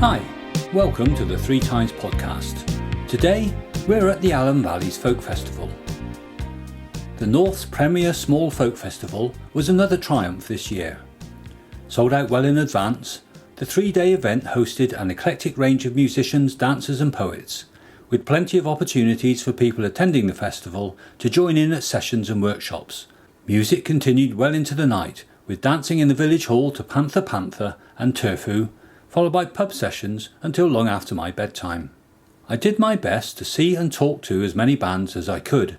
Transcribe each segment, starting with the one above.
Hi, welcome to the Three Times podcast. Today, we're at the Allen Valley's Folk Festival. The North's premier small folk festival was another triumph this year. Sold out well in advance, the three-day event hosted an eclectic range of musicians, dancers and poets, with plenty of opportunities for people attending the festival to join in at sessions and workshops. Music continued well into the night, with dancing in the village hall to Panther Panther and Turfu, followed by pub sessions until long after my bedtime. I did my best to see and talk to as many bands as I could,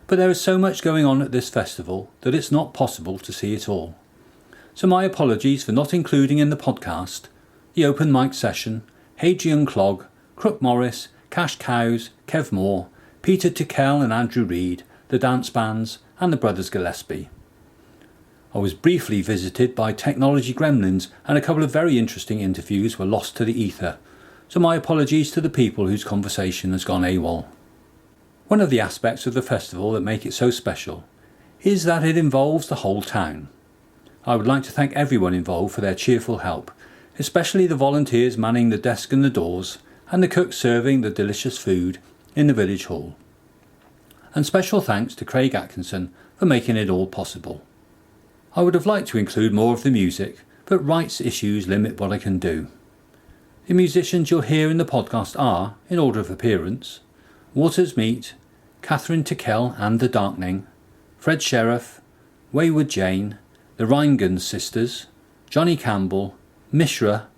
but there is so much going on at this festival that it's not possible to see it all. So my apologies for not including in the podcast the open mic session, Hadrian Clog, Crook Morris, Cash Cows, Kev Moore, Peter Tickell and Andrew Reed, the dance bands and the Brothers Gillespie. I was briefly visited by technology gremlins and a couple of very interesting interviews were lost to the ether, so my apologies to the people whose conversation has gone AWOL. One of the aspects of the festival that make it so special is that it involves the whole town. I would like to thank everyone involved for their cheerful help, especially the volunteers manning the desk and the doors and the cooks serving the delicious food in the village hall. And special thanks to Craig Atkinson for making it all possible. I would have liked to include more of the music, but rights issues limit what I can do. The musicians you'll hear in the podcast are, in order of appearance, Waters Meet, Catherine Tickell and the Darkening, Fred Sheriff, Wayward Jane, the Rheingens Sisters, Johnny Campbell, Mishra,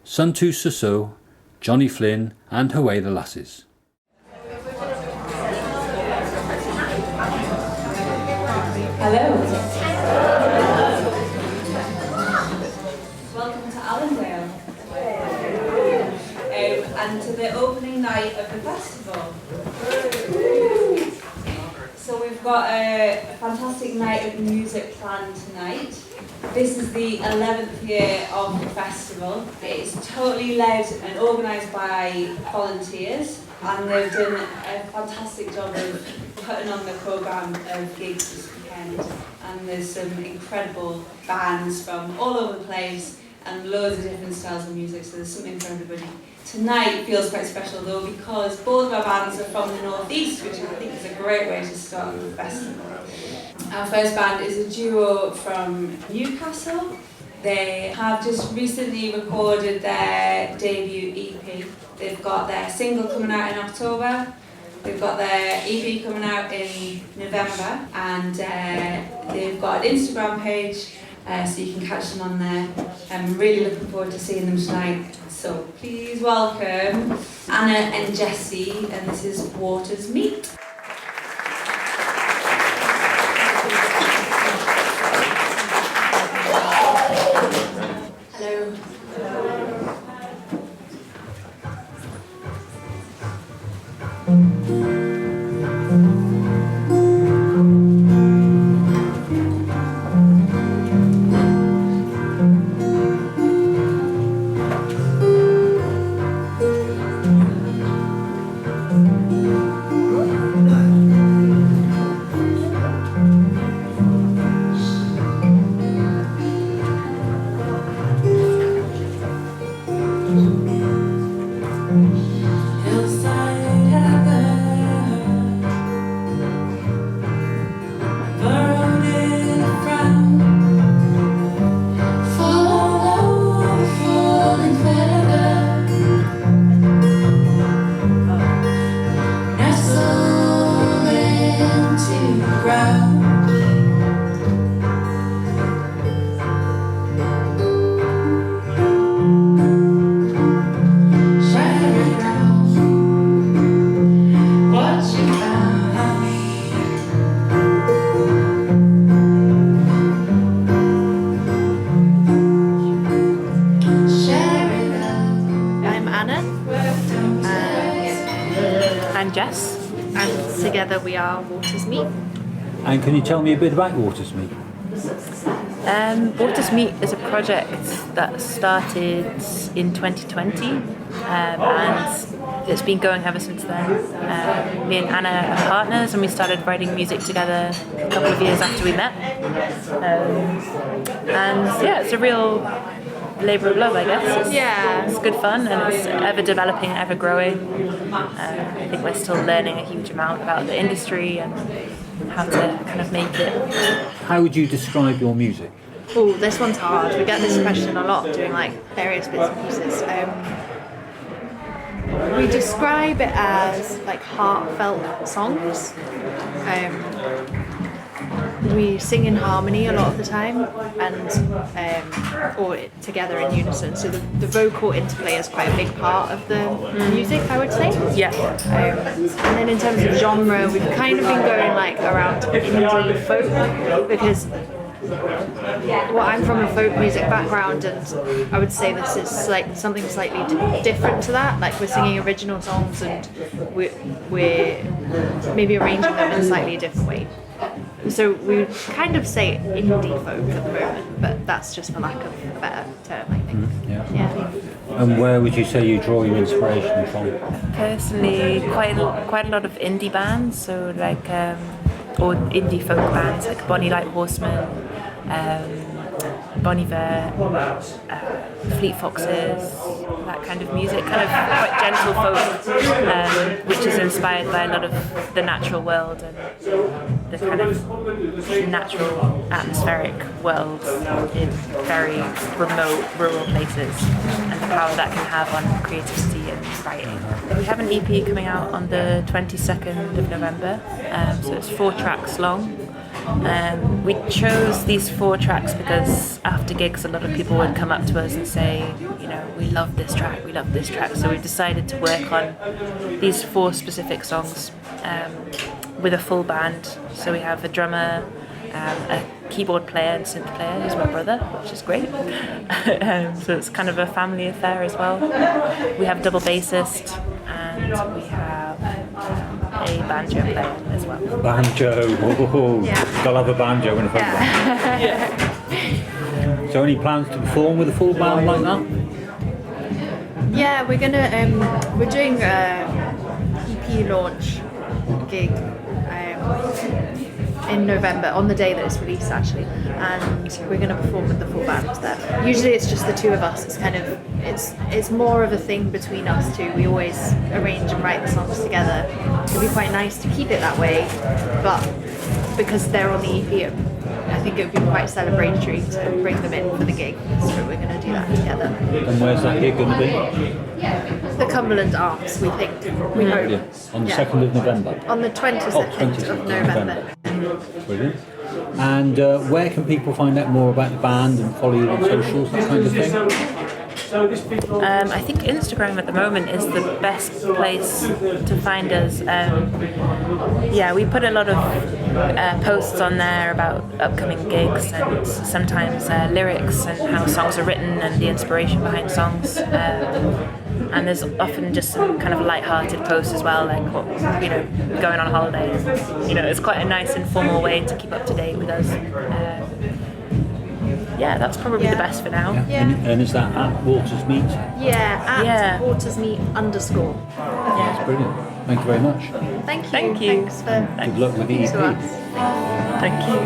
Suntu Suso, Johnny Flynn and Haway the Lasses. Hello. Welcome to Allendale and to the opening night of the festival. So we've got a fantastic night of music planned tonight. This is the 11th year of the festival. It's totally led and organised by volunteers, and they've done a fantastic job of putting on the programme of gigs this weekend. And there's some incredible bands from all over the place and loads of different styles of music, so there's something for everybody. Tonight feels quite special though because both of our bands are from the northeast, which I think is a great way to start the festival. Our first band is a duo from Newcastle. They have just recently recorded their debut EP. They've got their single coming out in October. They've got their EP coming out in November, and they've got an Instagram page, so you can catch them on there. I'm really looking forward to seeing them tonight. So please welcome Anna and Jessie, and this is Waters Meet. Hello. I'm Jess, and together we are Waters Meet. And can you tell me a bit about Waters Meet? Waters Meet is a project that started in 2020 and it's been going ever since then. Me and Anna are partners and we started writing music together a couple of years after we met. It's a real labour of love, I guess. It's good fun and it's ever developing, ever growing. I think we're still learning a huge amount about the industry and how to kind of make it. How would you describe your music? Oh, this one's hard. We get this question a lot doing like various bits and pieces. We describe it as like heartfelt songs. We sing in harmony a lot of the time and or together in unison. So the vocal interplay is quite a big part of the music, I would say. Yeah. And then in terms of genre, we've kind of been going like around indie folk because I'm from a folk music background and I would say this is like something slightly different to that. Like we're singing original songs and we're maybe arranging them in a slightly different way. So we kind of say indie folk at the moment, but that's just for lack of a better term, I think. Yeah. And where would you say you draw your inspiration from? Personally, quite a lot of indie bands, so like or indie folk bands like Bonnie Light Horseman, Bon Iver, Fleet Foxes, that kind of music, kind of quite gentle folk, which is inspired by a lot of the natural world and the kind of natural atmospheric world in very remote rural places and the power that can have on creativity and writing. We have an EP coming out on the 22nd of November, so it's 4 tracks long. We chose these 4 tracks because after gigs a lot of people would come up to us and say, you know, we love this track. So we decided to work on these 4 specific songs with a full band. So we have a drummer, a keyboard player and synth player who's my brother, which is great. So it's kind of a family affair as well. We have a double bassist and we have a banjo player as well. Banjo, gotta have a banjo in a folk band. So any plans to perform with a full band like that? Yeah, we're doing a EP launch gig in November, on the day that it's released actually, and we're going to perform with the full band there. Usually it's just the 2 of us. It's kind of it's more of a thing between us 2. We always arrange and write the songs together. It'd be quite nice to keep it that way, but because they're on the EP, I think it would be quite celebratory to bring them in for the gig. So we're going to do that together. And where's that gig going to be? The Cumberland Arms, we think. We hope. Yeah. On the 2nd of November? On the 22nd of November. Brilliant. And where can people find out more about the band and follow you on socials, that kind of thing? I think Instagram at the moment is the best place to find us. We put a lot of posts on there about upcoming gigs and sometimes lyrics and how songs are written and the inspiration behind songs. And there's often just some kind of light-hearted posts as well, like going on holiday. It's quite a nice informal way to keep up to date with us. That's probably the best for now. And is that at Waters Meet? At Waters Meet _. That's brilliant. Thank you very much. Thank you. Thanks for Good luck with the EP. Thank you.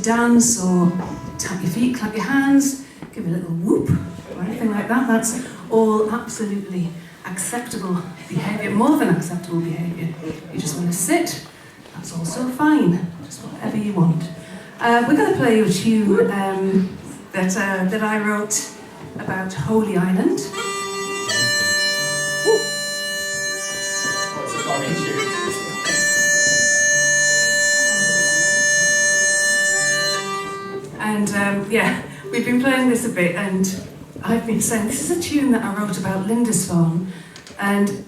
dance or tap your feet, clap your hands, give a little whoop or anything like that. That's all absolutely acceptable behaviour, more than acceptable behaviour. You just want to sit, that's also fine, just whatever you want. We're going to play a tune that I wrote about Holy Island. What's a funny tune? And we've been playing this a bit, and I've been saying this is a tune that I wrote about Lindisfarne, and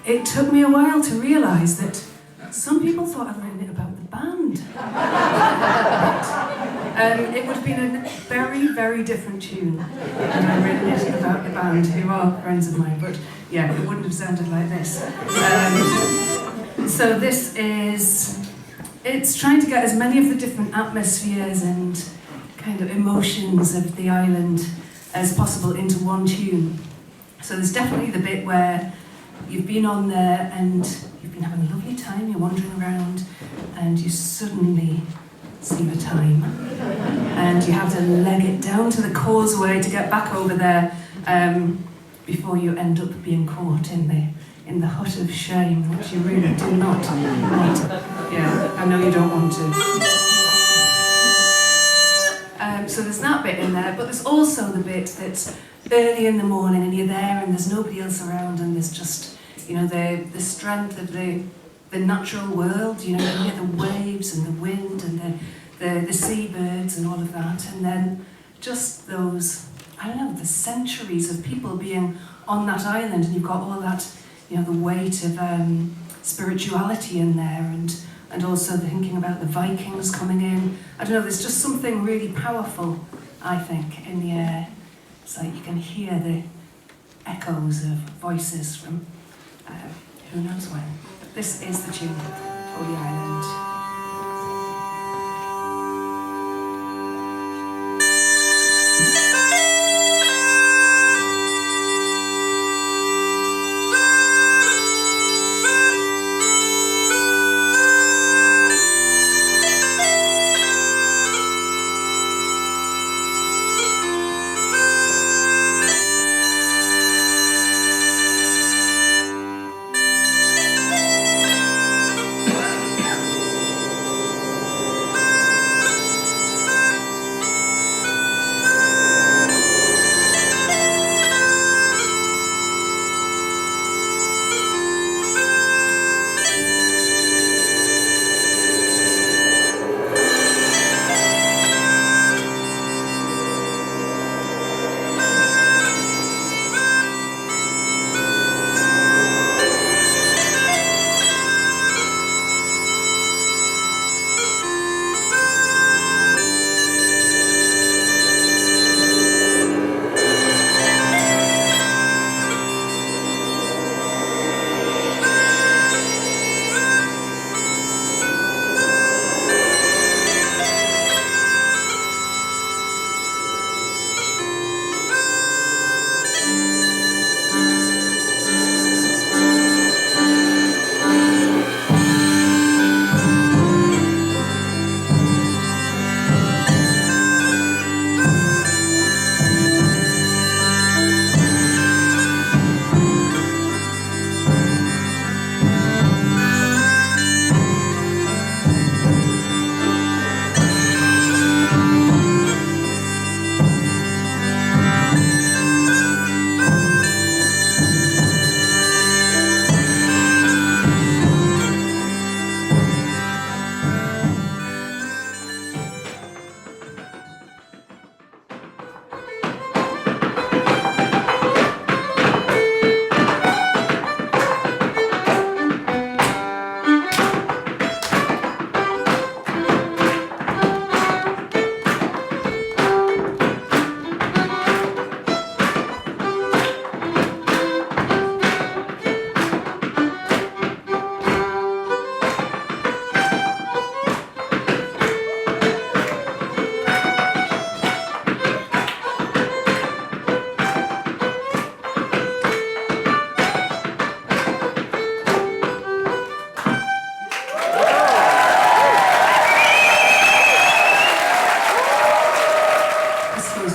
it took me a while to realise that some people thought I'd written it about the band. It would have been a very, very different tune had I written it about the band, who are friends of mine, but yeah, it wouldn't have sounded like this. So this is, it's trying to get as many of the different atmospheres and kind of emotions of the island as possible into one tune. So there's definitely the bit where you've been on there and you've been having a lovely time, you're wandering around, and you suddenly see the time. And you have to leg it down to the causeway to get back over there before you end up being caught in the hut of shame, which you really do not want. Yeah, I know you don't want to. So there's that bit in there, but there's also the bit that's early in the morning and you're there and there's nobody else around and there's just, you know, the strength of the natural world, you know, you hear the waves and the wind and the seabirds and all of that, and then just those, I don't know, the centuries of people being on that island, and you've got all that, you know, the weight of spirituality in there, and also the thinking about the Vikings coming in. I don't know, there's just something really powerful, I think, in the air. It's like you can hear the echoes of voices from who knows when. This is the tune, Holy Island.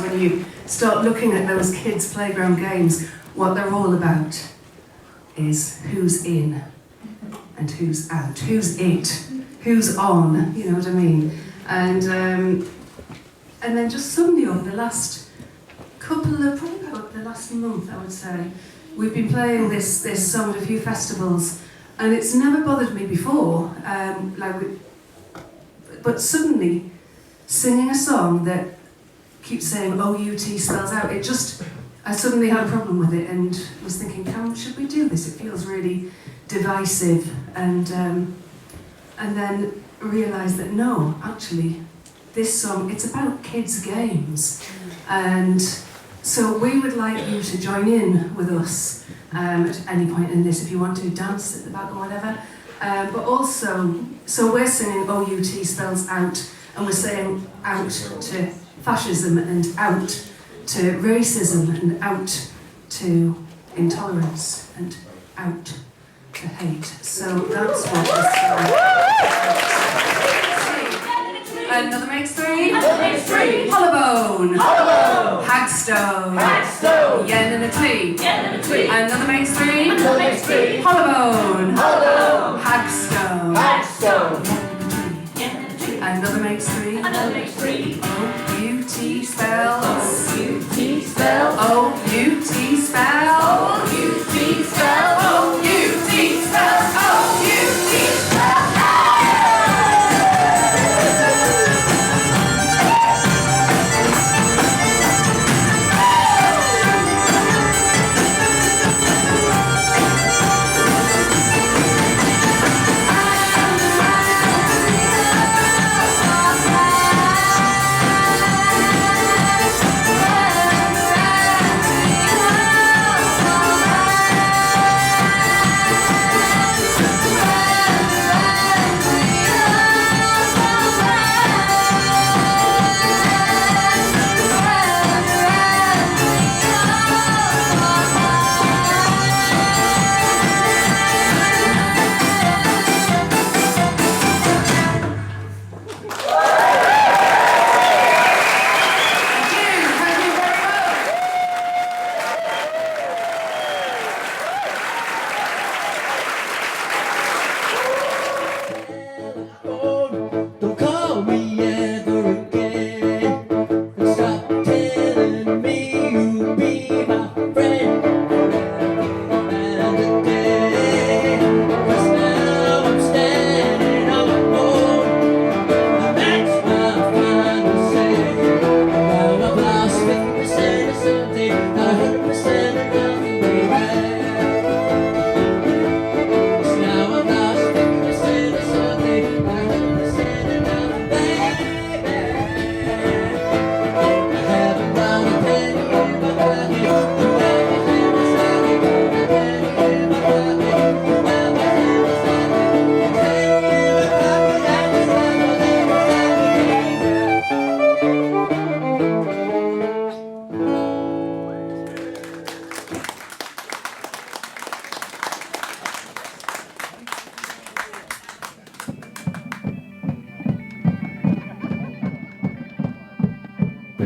when you start looking at those kids' playground games, what they're all about is who's in and who's out, who's it, who's on, you know what I mean? And then just suddenly over the last probably about the last month, I would say, we've been playing this song at a few festivals, and it's never bothered me before, but suddenly singing a song that keeps saying OUT spells out, I suddenly had a problem with it and was thinking, should we do this? It feels really divisive, and then realised that no, actually, this song, it's about kids' games, and so we would like you to join in with us at any point in this, if you want to dance at the back or whatever, but also, so we're singing OUT spells out, and we're saying out to fascism and out to racism and out to intolerance and out to hate. So that's what this Another makes three. Hollowbone. Hagstone. Yen and a twee. Another makes three. Hollowbone. Hagstone. Another makes three. O-U-T spells. O-U-T spells. O-U-T spells. O-U-T spells. O-U-T spells. O-U-T spells.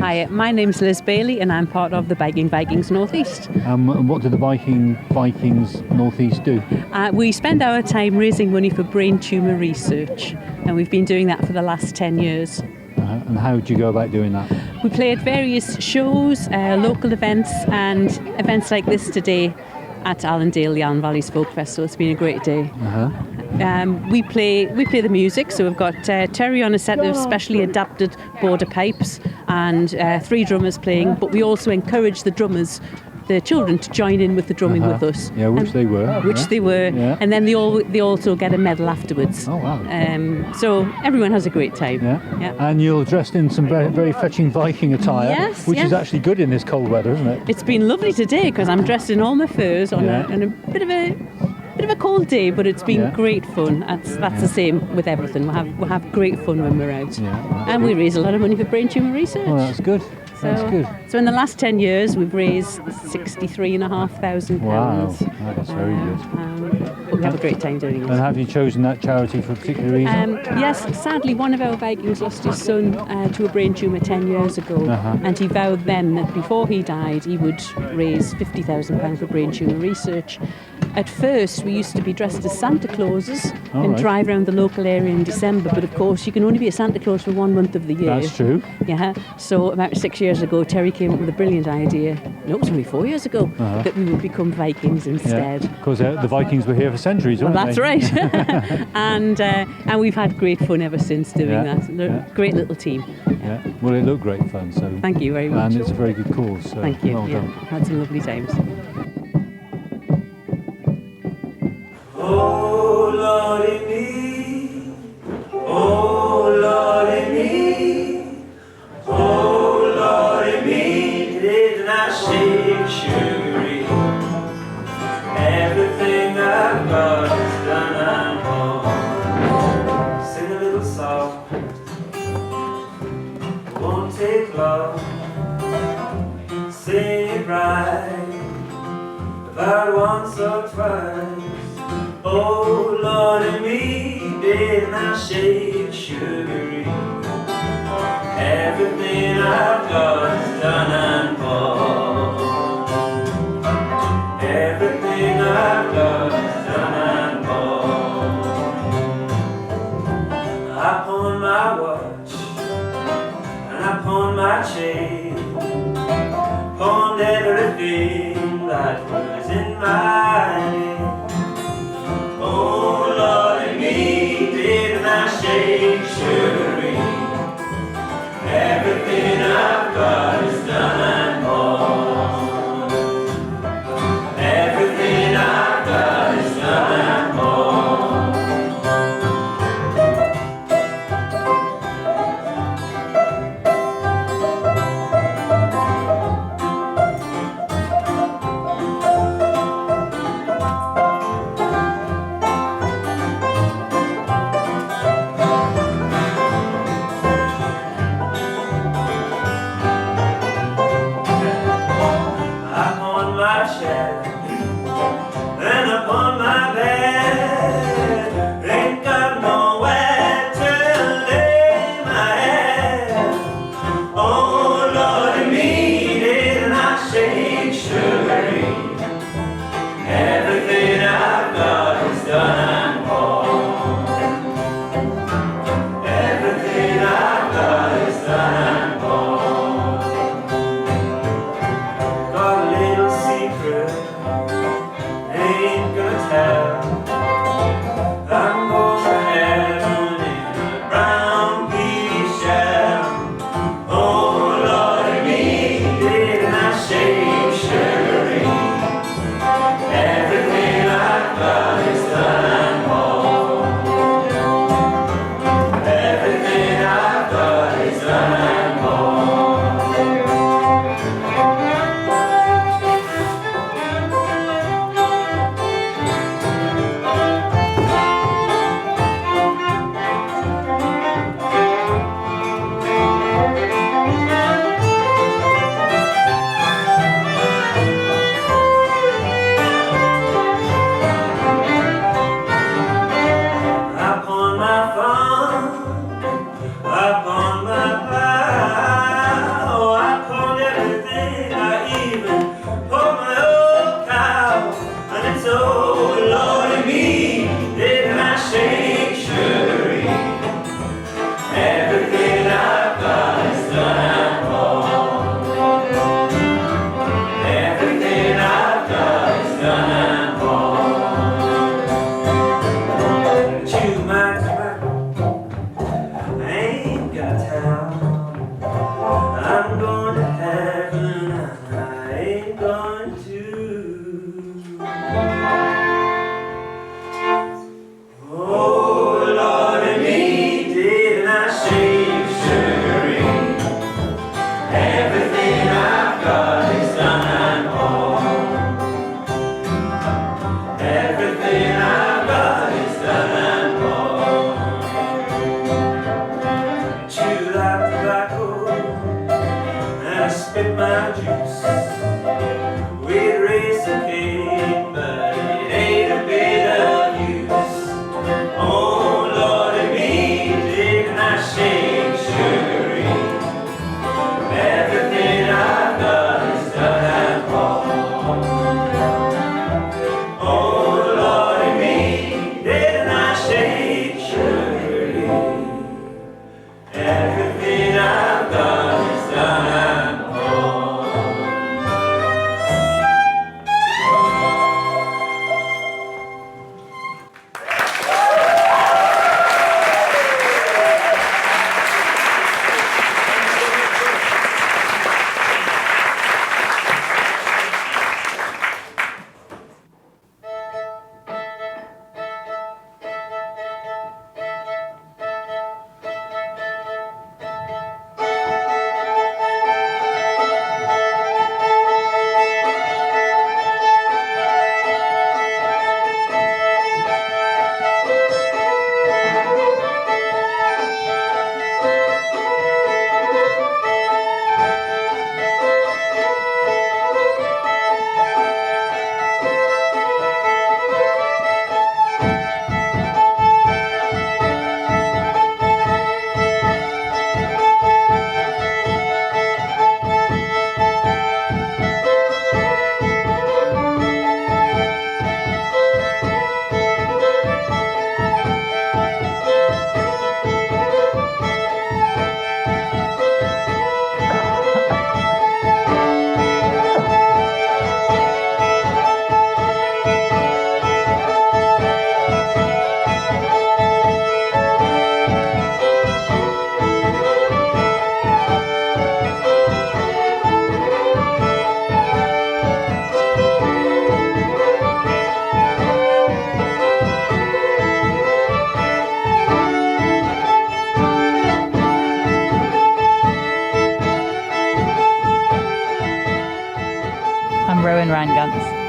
Hi, my name's Liz Bailey and I'm part of the Biking Vikings North East. And what do the Vikings North East do? We spend our time raising money for brain tumour research, and we've been doing that for the last 10 years. And how do you go about doing that? We play at various shows, local events, and events like this today at Allendale, the Allen Valleys Folk Festival. It's been a great day. We play the music, so we've got Terry on a set of specially adapted border pipes and 3 drummers playing, but we also encourage the drummers, the children, to join in with the drumming with us. Yeah, which they were. Yeah. And then they also get a medal afterwards. Oh, wow. So everyone has a great time. Yeah. And you're dressed in some very, very fetching Viking attire, which is actually good in this cold weather, isn't it? It's been lovely today because I'm dressed in all my furs on a bit of a cold day, but it's been great fun. That's the same with everything. We'll have great fun when we're out. And we raise a lot of money for brain tumour research. Well, that's good. That's good. So in the last 10 years, we've raised £63,500. Wow, that's very good. But we have a great time doing it. And have you chosen that charity for a particular reason? Yes, sadly, one of our Vikings lost his son to a brain tumour 10 years ago, and he vowed then that before he died, he would raise £50,000 for brain tumour research. At first, we used to be dressed as Santa Clauses and drive around the local area in December, but of course, you can only be a Santa Claus for 1 month of the year. That's true. Yeah. So about 6 years ago, Terry came up with a brilliant idea. No, it was only 4 years ago that we would become Vikings instead. Because the Vikings were here for centuries, weren't That's they? right. and we've had great fun ever since doing that. They're a great little team. Yeah. Well, it looked great fun. So thank you very much. And it's a very good cause. So thank you. Well done. Had some lovely times. Oh Lordy me, oh Lordy me, oh Lordy me, didn't I shake sugary? Everything I've got is done and more. Sing a little song, it won't take long. Sing it right, about once or twice. Oh Lordy me, didn't I shake sugary? Everything I've got is done and more. Everything I've got is done and more. I pawned my watch and I pawned my chain, pawned everything that was in my name. Oh Lordy me, didn't I shake sugary? Everything I've got is done and more. Everything I've got is done and more. spit my juice with racing cane, but it ain't a bit of use. Oh Lordy me, didn't I shake sugary? Everything I've got is done and wrong. Oh Lordy me, didn't I shake sugary? Everything I've got is done and wrong.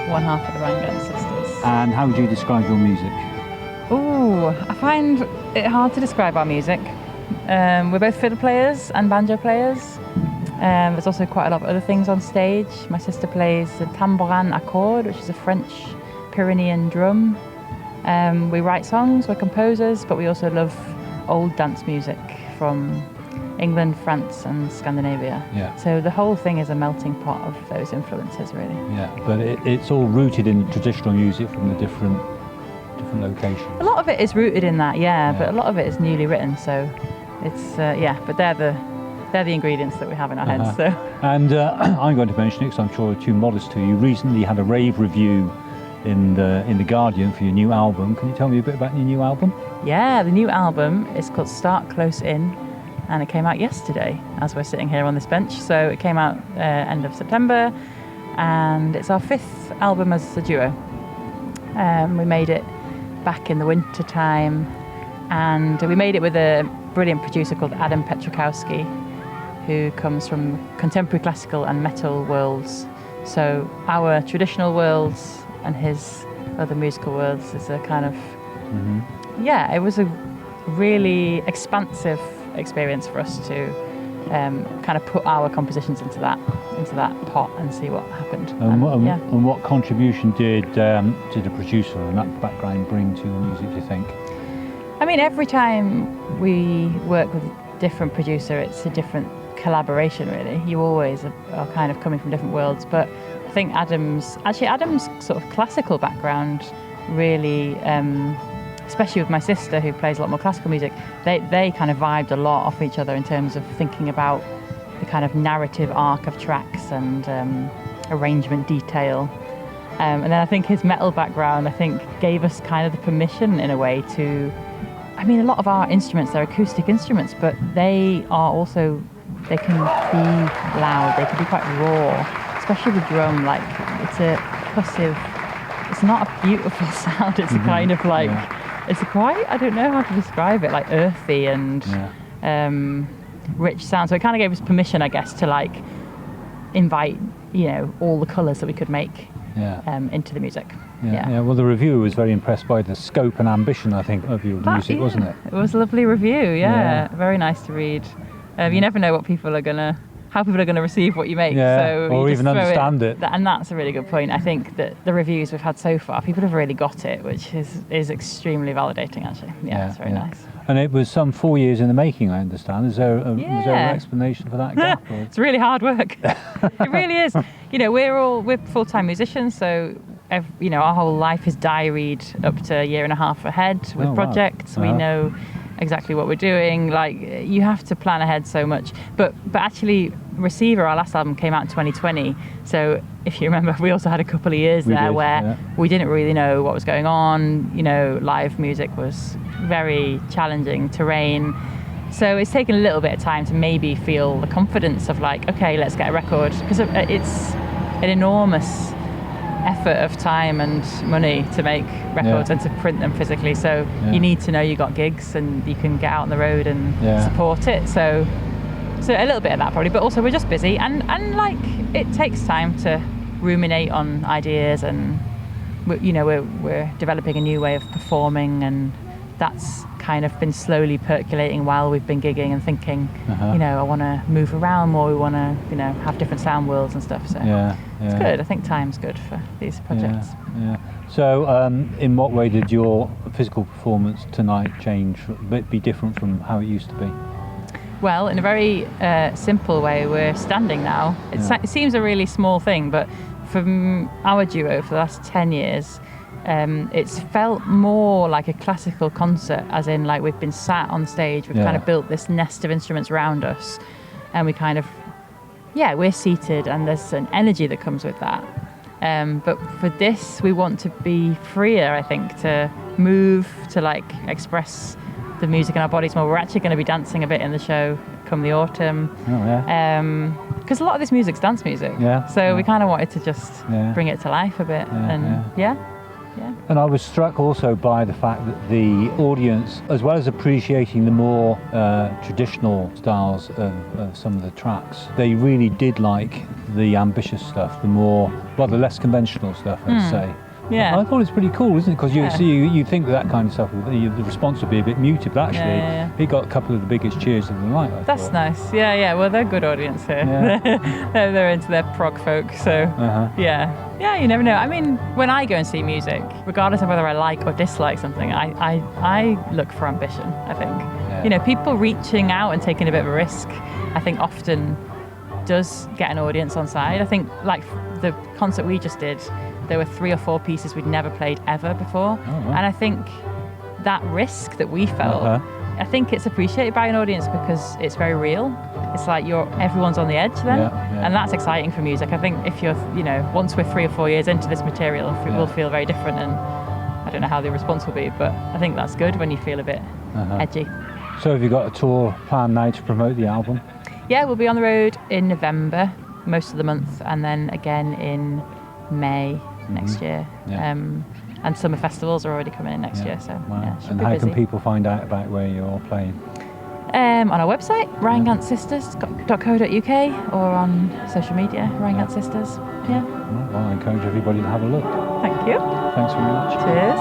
One half of the Rangans sisters. And how would you describe your music? Ooh, I find it hard to describe our music. We're both fiddle players and banjo players. There's also quite a lot of other things on stage. My sister plays the tambourin à cordes, which is a French Pyrenean drum. We write songs, we're composers, but we also love old dance music from England, France and Scandinavia. Yeah. So the whole thing is a melting pot of those influences, really. Yeah, but it's all rooted in traditional music from the different locations. A lot of it is rooted in that, yeah, but a lot of it is newly written, so it's, but they're the ingredients that we have in our heads. So. And I'm going to mention it because I'm sure it's too modest to you. Recently had a rave review in the Guardian for your new album. Can you tell me a bit about your new album? Yeah, the new album is called Start Close In, and it came out yesterday as we're sitting here on this bench. So it came out end of September, and it's our 5th album as a duo. We made it back in the winter time, and we made it with a brilliant producer called Adam Petrokowski, who comes from contemporary classical and metal worlds. So our traditional worlds and his other musical worlds is a kind of, it was a really expansive experience for us to kind of put our compositions into that pot and see what happened. And what contribution did the producer and that background bring to your music, do you think? I mean, every time we work with a different producer, it's a different collaboration, really. You always are kind of coming from different worlds, but I think Adam's sort of classical background really, especially with my sister who plays a lot more classical music, they kind of vibed a lot off each other in terms of thinking about the kind of narrative arc of tracks and arrangement detail. And then I think his metal background, gave us kind of the permission in a way to, I mean, a lot of our instruments, they're acoustic instruments, but they can be loud, they can be quite raw, especially the drum. Like, it's a percussive, it's not a beautiful sound, it's a kind of like, it's a quite, I don't know how to describe it, like earthy and rich sound. So it kind of gave us permission, I guess, to like invite, all the colours that we could make into the music. Yeah. Well, the reviewer was very impressed by the scope and ambition, I think, of your music, wasn't it? It was a lovely review, very nice to read. You never know what people are going to how people are going to receive what you make. Yeah, So or you just even throw understand it. And that's a really good point. I think that the reviews we've had so far, people have really got it, which is extremely validating, actually. Yeah, it's very nice. And it was some 4 years in the making, I understand. Was there an explanation for that gap? Or? It's really hard work. It really is. You know, we're full-time musicians, so our whole life is diaried up to a year and a half ahead with projects. We know exactly what we're doing. Like, you have to plan ahead so much. But actually, Receiver, our last album, came out in 2020. So if you remember, we also had a couple of years where we didn't really know what was going on. You know, live music was very challenging terrain. So it's taken a little bit of time to maybe feel the confidence of like, okay, let's get a record. Because it's an enormous effort of time and money to make records and to print them physically. So you need to know you got gigs and you can get out on the road and support it. So a little bit of that probably, but also we're just busy and like it takes time to ruminate on ideas, and we're developing a new way of performing, and that's kind of been slowly percolating while we've been gigging and thinking, I want to move around more, we want to, have different sound worlds and stuff. So it's good. I think time's good for these projects. Yeah. So in what way did your physical performance tonight change, be different from how it used to be? Well, in a very simple way, we're standing now. It seems a really small thing, but from our duo for the last 10 years, it's felt more like a classical concert, as in like we've been sat on stage, we've kind of built this nest of instruments around us, and we kind of, we're seated, and there's an energy that comes with that. But for this, we want to be freer, I think, to move, to like express the music in our bodies more. We're actually going to be dancing a bit in the show come the autumn. Because a lot of this music's dance music. So we kind of wanted to just bring it to life a bit. And I was struck also by the fact that the audience, as well as appreciating the more traditional styles of some of the tracks, they really did like the ambitious stuff, the less conventional stuff, let's say. I thought it's pretty cool, isn't it? Because you think that kind of stuff, the response would be a bit muted, but actually it got a couple of the biggest cheers of the night. That's nice. Well, they're a good audience here. They're into their prog folk, so you never know. I mean, when I go and see music, regardless of whether I like or dislike something, I look for ambition, I think. People reaching out and taking a bit of a risk, I think often does get an audience on side. I think like the concert we just did, there were 3 or 4 pieces we'd never played ever before. And I think that risk that we felt, I think it's appreciated by an audience because it's very real. It's like everyone's on the edge then. And that's exciting for music. I think if you're, once we're 3 or 4 years into this material, it will feel very different, and I don't know how the response will be, but I think that's good when you feel a bit edgy. So have you got a tour planned now to promote the album? Yeah, we'll be on the road in November, most of the month, and then again in May next year. And summer festivals are already coming in next year, so and how can people find out about where you're playing? On our website, ryangantsisters.co.uk, or on social media, Ryan Gants Sisters. Well, I encourage everybody to have a look. Thank you. Thanks very much. Cheers.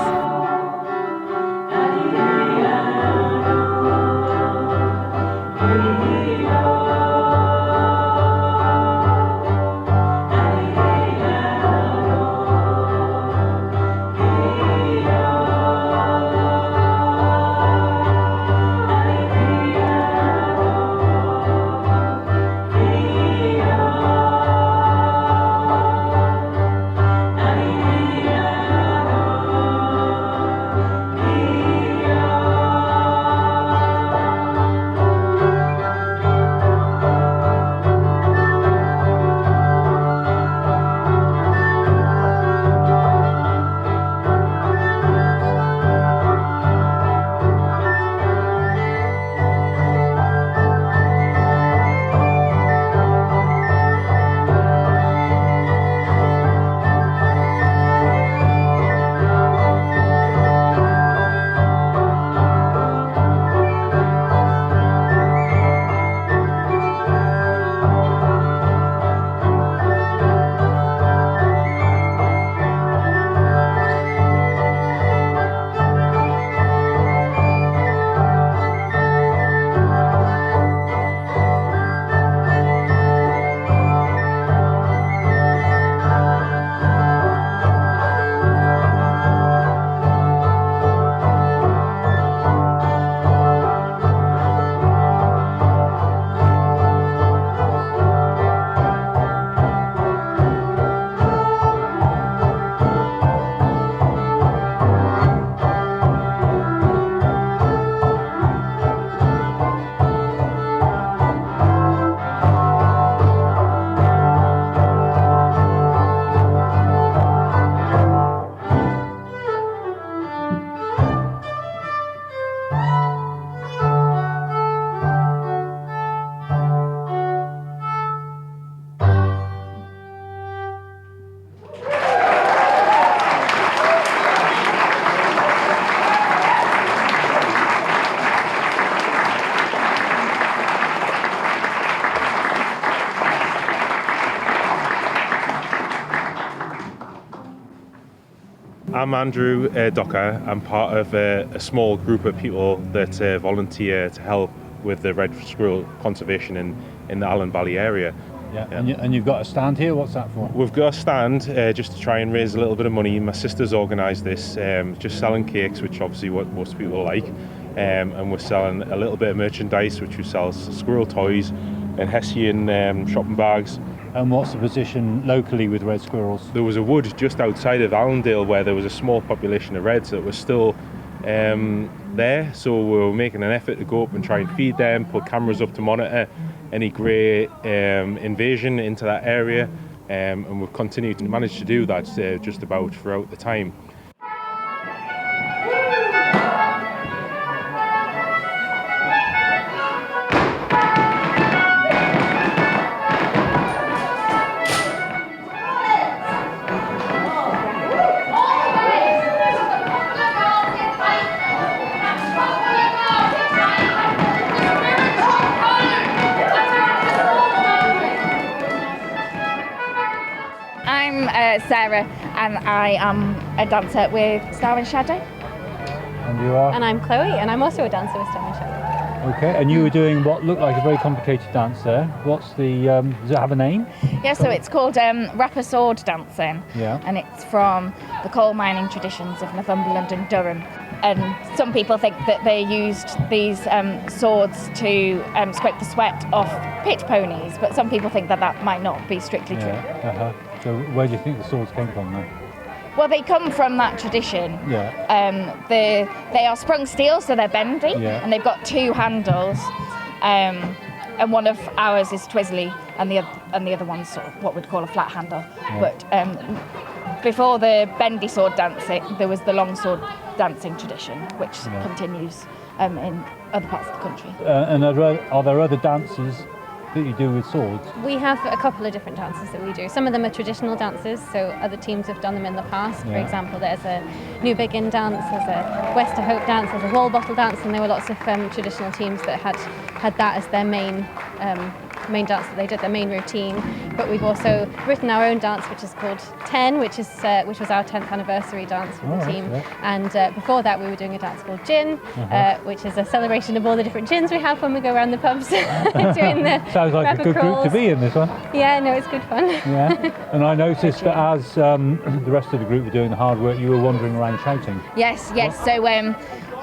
I'm Andrew Docker. I'm part of a small group of people that volunteer to help with the red squirrel conservation in the Allen Valley area. Yeah. And you've got a stand here. What's that for? We've got a stand just to try and raise a little bit of money. My sister's organised this, just selling cakes, which obviously what most people like, and we're selling a little bit of merchandise, which we sell squirrel toys and Hessian shopping bags. And what's the position locally with red squirrels? There was a wood just outside of Allendale where there was a small population of reds that were still there, so we were making an effort to go up and try and feed them, put cameras up to monitor any grey invasion into that area, and we've continued to manage to do that just about throughout the time. Sarah, and I am a dancer with Star and Shadow. And you are? And I'm Chloe, and I'm also a dancer with Star and Shadow. Okay, and you were doing what looked like a very complicated dance there. What's the, does it have a name? Yeah, so it's called rapper sword dancing, and it's from the coal mining traditions of Northumberland and Durham. And some people think that they used these swords to scrape the sweat off pit ponies, but some people think that that might not be strictly true. So where do you think the swords came from then? Well, they come from that tradition. Yeah. They are sprung steel, so they're bendy, and they've got two handles. And one of ours is twizzly, and the other one's sort of what we'd call a flat handle. Yeah. But before the bendy sword dancing, there was the long sword dancing tradition, which continues in other parts of the country. And are there other dances that you do with swords? We have a couple of different dances that we do. Some of them are traditional dances, so other teams have done them in the past. For example, there's a New Begin dance, there's a West of Hope dance, there's a Wall Bottle dance, and there were lots of traditional teams that had that as their main dance that they did, their main routine. But we've also written our own dance, which is called 10, which was our 10th anniversary dance for the team. And before that, we were doing a dance called Gin, which is a celebration of all the different gins we have when we go around the pubs doing the Sounds like a good group to be in, this one. Yeah, no, it's good fun. Yeah, and I noticed that as the rest of the group were doing the hard work, you were wandering around shouting. Yes.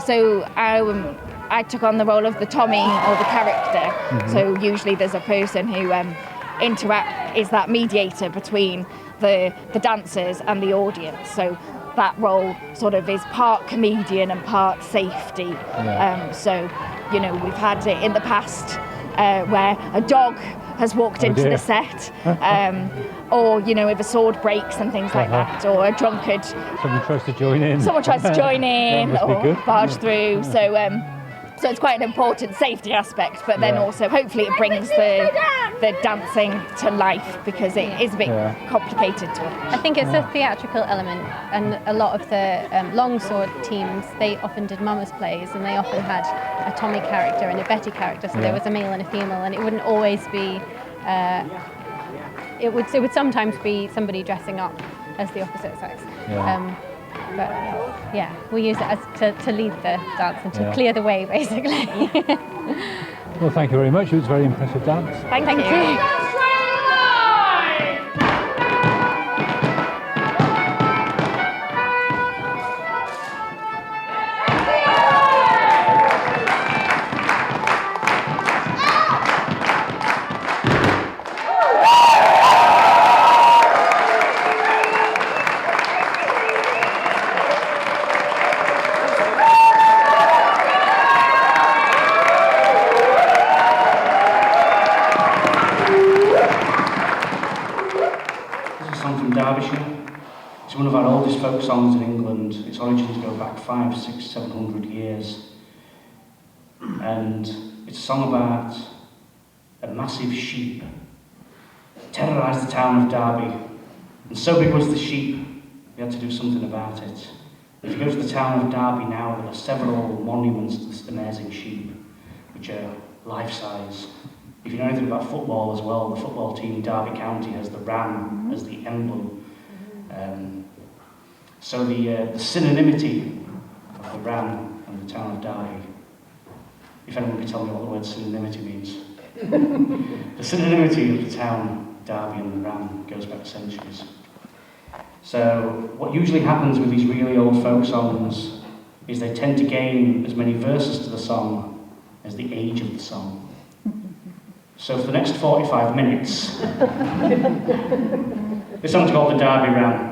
So I took on the role of the Tommy, or the character. So usually there's a person who is that mediator between the dancers and the audience. So that role sort of is part comedian and part safety. So, we've had it in the past where a dog has walked into the set, or if a sword breaks and things like that, or a drunkard. Someone tries to join in. Or barge through. So it's quite an important safety aspect, but then also hopefully it brings the dancing to life, because it is a bit complicated. I think it's a theatrical element, and a lot of the longsword teams, they often did mummers plays, and they often had a Tommy character and a Betty character, so there was a male and a female, and it wouldn't always be, it would sometimes be somebody dressing up as the opposite sex. But we use it as to lead the dance and to clear the way, basically. Well, thank you very much. It was a very impressive dance. Thank you. It's one of our oldest folk songs in England. Its origins go back 500, 600, 700 years. And it's a song about a massive sheep that terrorised the town of Derby. And so big was the sheep, we had to do something about it. If you go to the town of Derby now, there are several monuments to this amazing sheep, which are life-size. If you know anything about football as well, the football team Derby County has the ram as the emblem. So the synonymity of the ram and the town of Derby, if anyone can tell me what the word synonymity means. The synonymity of the town, Derby and the ram goes back centuries. So what usually happens with these really old folk songs is they tend to gain as many verses to the song as the age of the song. So for the next 45 minutes, this song's called the Derby Ram.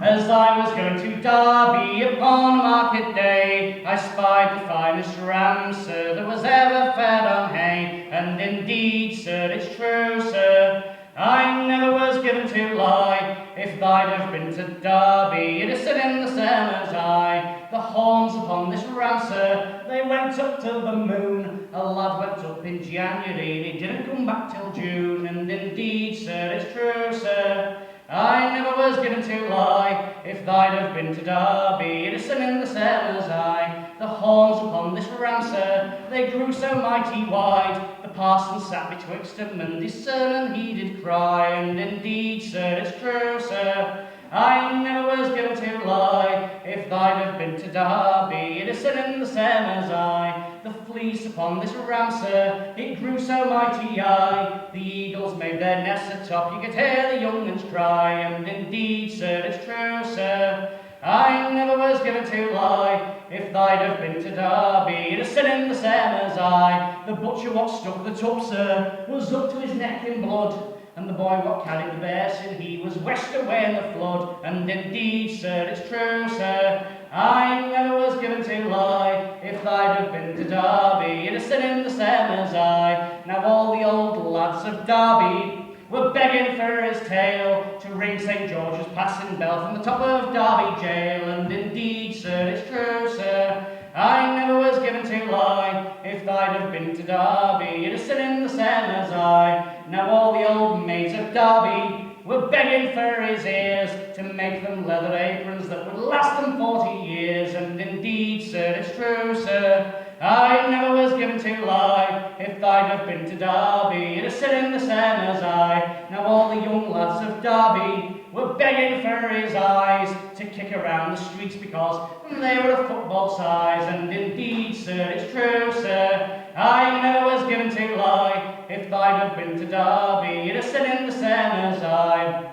As I was going to Derby upon a market day, I spied the finest ram, sir, that was ever fed on hay. And indeed, sir, it's true, sir, I never was given to lie. If I'd have been to Derby, you'd have seen in the same as I. The horns upon this ram, sir, they went up to the moon. A lad went up in January, and he didn't come back till June. And indeed, sir, it's true, sir, I never was given to lie. If I'd have been to Derby, you'd have seen in the same as I. The horns upon this ram, sir, they grew so mighty wide. The parson sat betwixt them, and his sermon he did cry. And indeed, sir, it's true, sir, I never was given to lie. If I'd have been to Derby, you'd have seen in the same as I. The fleece upon this ram, sir, it grew so mighty high. The eagles made their nests atop, you could hear the young ones cry. And indeed, sir, it's true, sir, I never was given to lie. If I'd have been to Derby, you'd have seen in the same as I. The butcher what stuck the tub, sir, was up to his neck in blood. And the boy what carried the basin, he was west away in the flood. And indeed, sir, it's true, sir, I never was given to lie. If I'd have been to Derby, you'd have seen in the same as I. Now all the old lads of Derby were begging for his tale to ring St. George's passing bell from the top of Derby jail. And indeed, sir, it's true, sir, I never was given to lie. If I'd have been to Derby, you'd have seen in the same as I. Now all the old maids of Derby were begging for his ears to make them leather aprons that would last them 40 years. And indeed, sir, it's true, sir, I never was given to lie. If I'd have been to Derby, you'd have seen in the same as I. Now all the young lads of Derby were begging for his eyes to kick around the streets because they were a football size. And indeed, sir, it's true, sir, I never was given to lie. If I'd have been to Derby, you'd have seen in the same as I.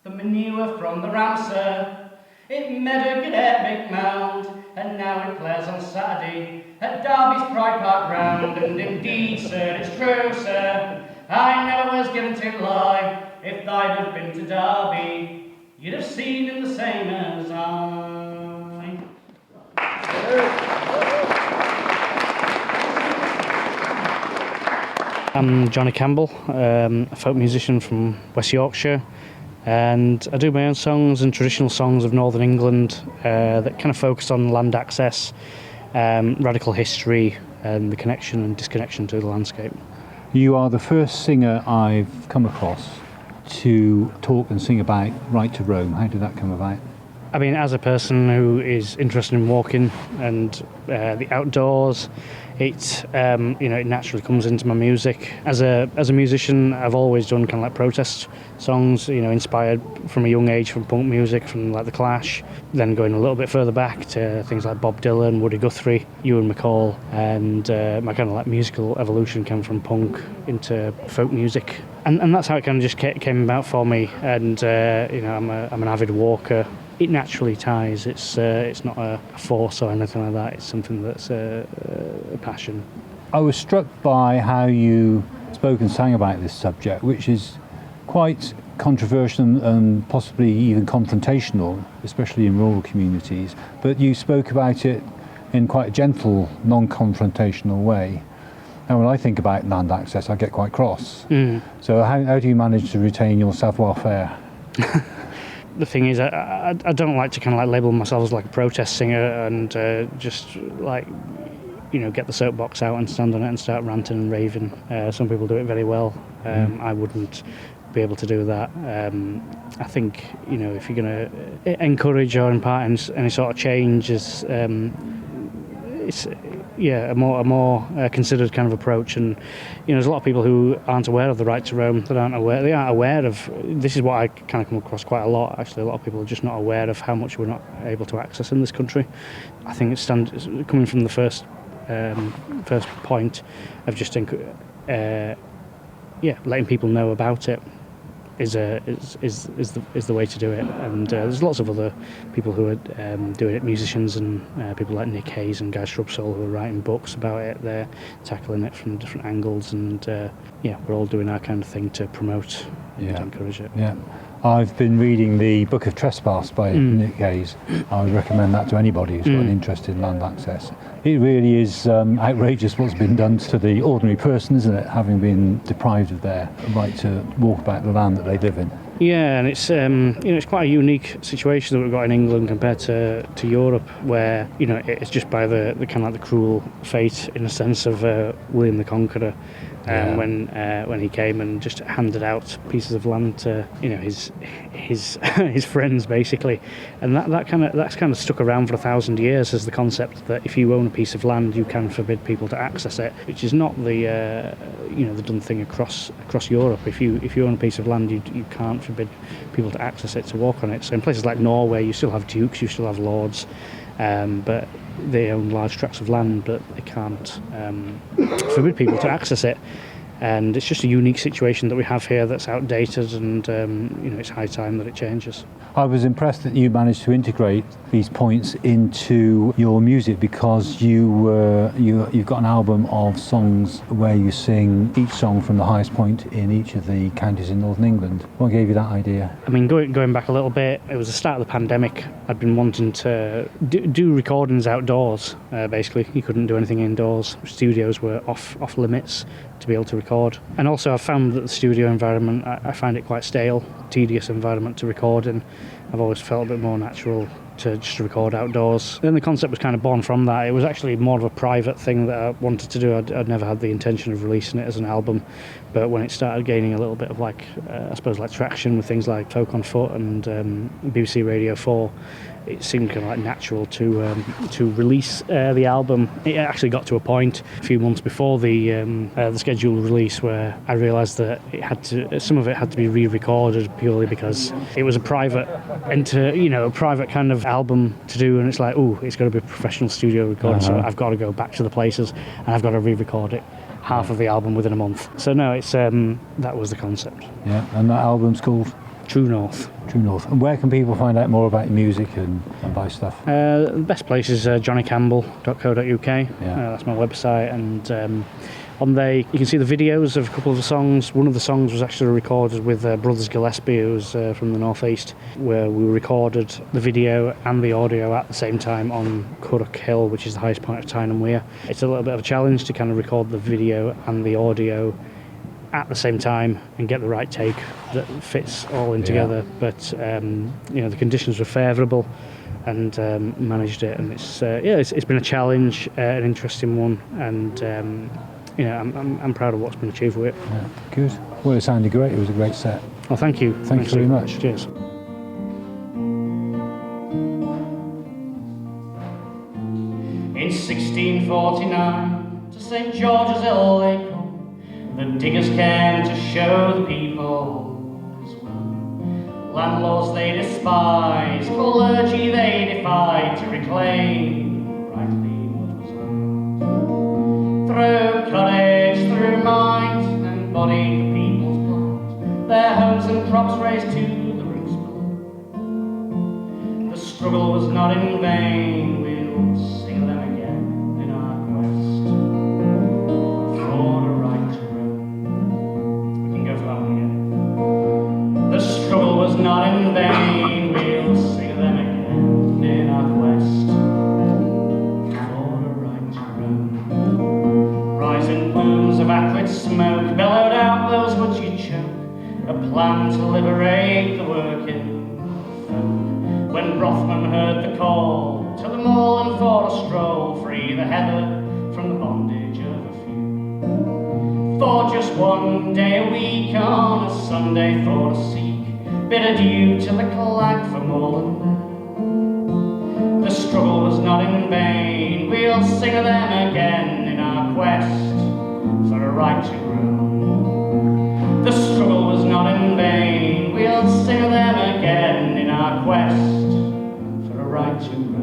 The manure from the ram, sir, it made a great big mound, and now it plays on Saturday at Derby's Pride Park ground. And indeed, sir, it's true, sir, I never was given to lie. If I'd have been to Derby, you'd have seen in the same as I. I'm Johnny Campbell, a folk musician from West Yorkshire, and I do my own songs and traditional songs of Northern England that kind of focus on land access, radical history, and the connection and disconnection to the landscape. You are the first singer I've come across to talk and sing about Right to Roam. How did that come about? I mean, as a person who is interested in walking and the outdoors, it it naturally comes into my music. As a musician, I've always done kind of like protest songs, inspired from a young age from punk music, from like The Clash, then going a little bit further back to things like Bob Dylan, Woody Guthrie, Ewan McCall, and my kind of like musical evolution came from punk into folk music. And that's how it kind of just came about for me. And I'm an avid walker. It naturally ties. It's not a force or anything like that. It's something that's a passion. I was struck by how you spoke and sang about this subject, which is quite controversial and possibly even confrontational, especially in rural communities. But you spoke about it in quite a gentle, non-confrontational way. And when I think about land access, I get quite cross. So how do you manage to retain your savoir-faire? The thing is, I don't like to kind of like label myself as like a protest singer and just like, get the soapbox out and stand on it and start ranting and raving. Some people do it very well. I wouldn't be able to do that. I think, if you're going to encourage or impart any sort of change, a more considered kind of approach. And there's a lot of people who aren't aware of the right to roam. They aren't aware of. This is what I kind of come across quite a lot. Actually, a lot of people are just not aware of how much we're not able to access in this country. I think it's coming from the first point of just letting people know about it is the way to do it. And there's lots of other people who are doing it, musicians and people like Nick Hayes and Guy Shrubsole who are writing books about it. They're tackling it from different angles, and we're all doing our kind of thing to promote and encourage it. Yeah. I've been reading the Book of Trespass by Nick Hayes. I would recommend that to anybody who's got an interest in land access. It really is outrageous what's been done to the ordinary person, isn't it, having been deprived of their right to walk about the land that they live in. Yeah, and it's it's quite a unique situation that we've got in England compared to Europe, where it's just by the kind of like the cruel fate, in a sense, of William the Conqueror, when he came and just handed out pieces of land to his his friends, basically, and that's kind of stuck around for 1,000 years as the concept that if you own a piece of land, you can forbid people to access it, which is not the the done thing across Europe. If you own a piece of land, you can't forbid people to access it, to walk on it. So in places like Norway, you still have dukes, you still have lords, but they own large tracts of land, but they can't forbid people to access it. And it's just a unique situation that we have here that's outdated, and it's high time that it changes. I was impressed that you managed to integrate these points into your music, because you've got an album of songs where you sing each song from the highest point in each of the counties in Northern England. What gave you that idea? I mean, going back a little bit, it was the start of the pandemic. I'd been wanting to do recordings outdoors. Basically, you couldn't do anything indoors. Studios were off limits to be able to record. And also I found that the studio environment, I find it quite stale, tedious environment to record in. I've always felt a bit more natural to just record outdoors. Then the concept was kind of born from that. It was actually more of a private thing that I wanted to do. I'd never had the intention of releasing it as an album, but when it started gaining a little bit of traction with things like Folk on Foot and BBC Radio 4, it seemed kind of like natural to release the album. It actually got to a point a few months before the scheduled release where I realised that some of it had to be re-recorded, purely because it was a private kind of album to do, and it's like, it's got to be a professional studio recording, so I've got to go back to the places and I've got to re-record it, half of the album within a month. So no, it's that was the concept. Yeah, and that album's called True North. True North. And where can people find out more about your music and buy stuff? The best place is johnnycampbell.co.uk. That's my website, and on there you can see the videos of a couple of the songs. One of the songs was actually recorded with Brothers Gillespie, who's from the northeast, where we recorded the video and the audio at the same time on Crook Hill, which is the highest point of Tyne Wear. It's a little bit of a challenge to kind of record the video and the audio at the same time and get the right take that fits all in together. But the conditions were favourable, and managed it, and it's been a challenge, an interesting one, and I'm proud of what's been achieved with it. Yeah, good. Well, it sounded great. It was a great set. Oh, thank you. Thanks very much. Cheers. In 1649, to St. George's Hill they come. The diggers came to show the people his will. Landlords they despise, clergy they defied to reclaim rightly what was ours. Through courage, through might, and body the people's blood, their homes and crops raised to the roots below. The struggle was not in vain, we'll sing them again in our quest for the right to roam. We can go for that one again. The struggle was not in vain, we'll sing them again in our quest for the right to roam. Rising plumes of acrid smoke bellowed out those woods you choke, a plan to liberate the working folk. When Rothman heard the call to the moorland for a stroll, free the heather from the bondage of a few. For just one day a week on a Sunday for to seek, bid adieu to the clag for moorland men. The struggle was not in vain, we we'll sing of them again in our quest for a right to roam. The struggle was not in vain, we'll sing of them again in our quest for a right to roam.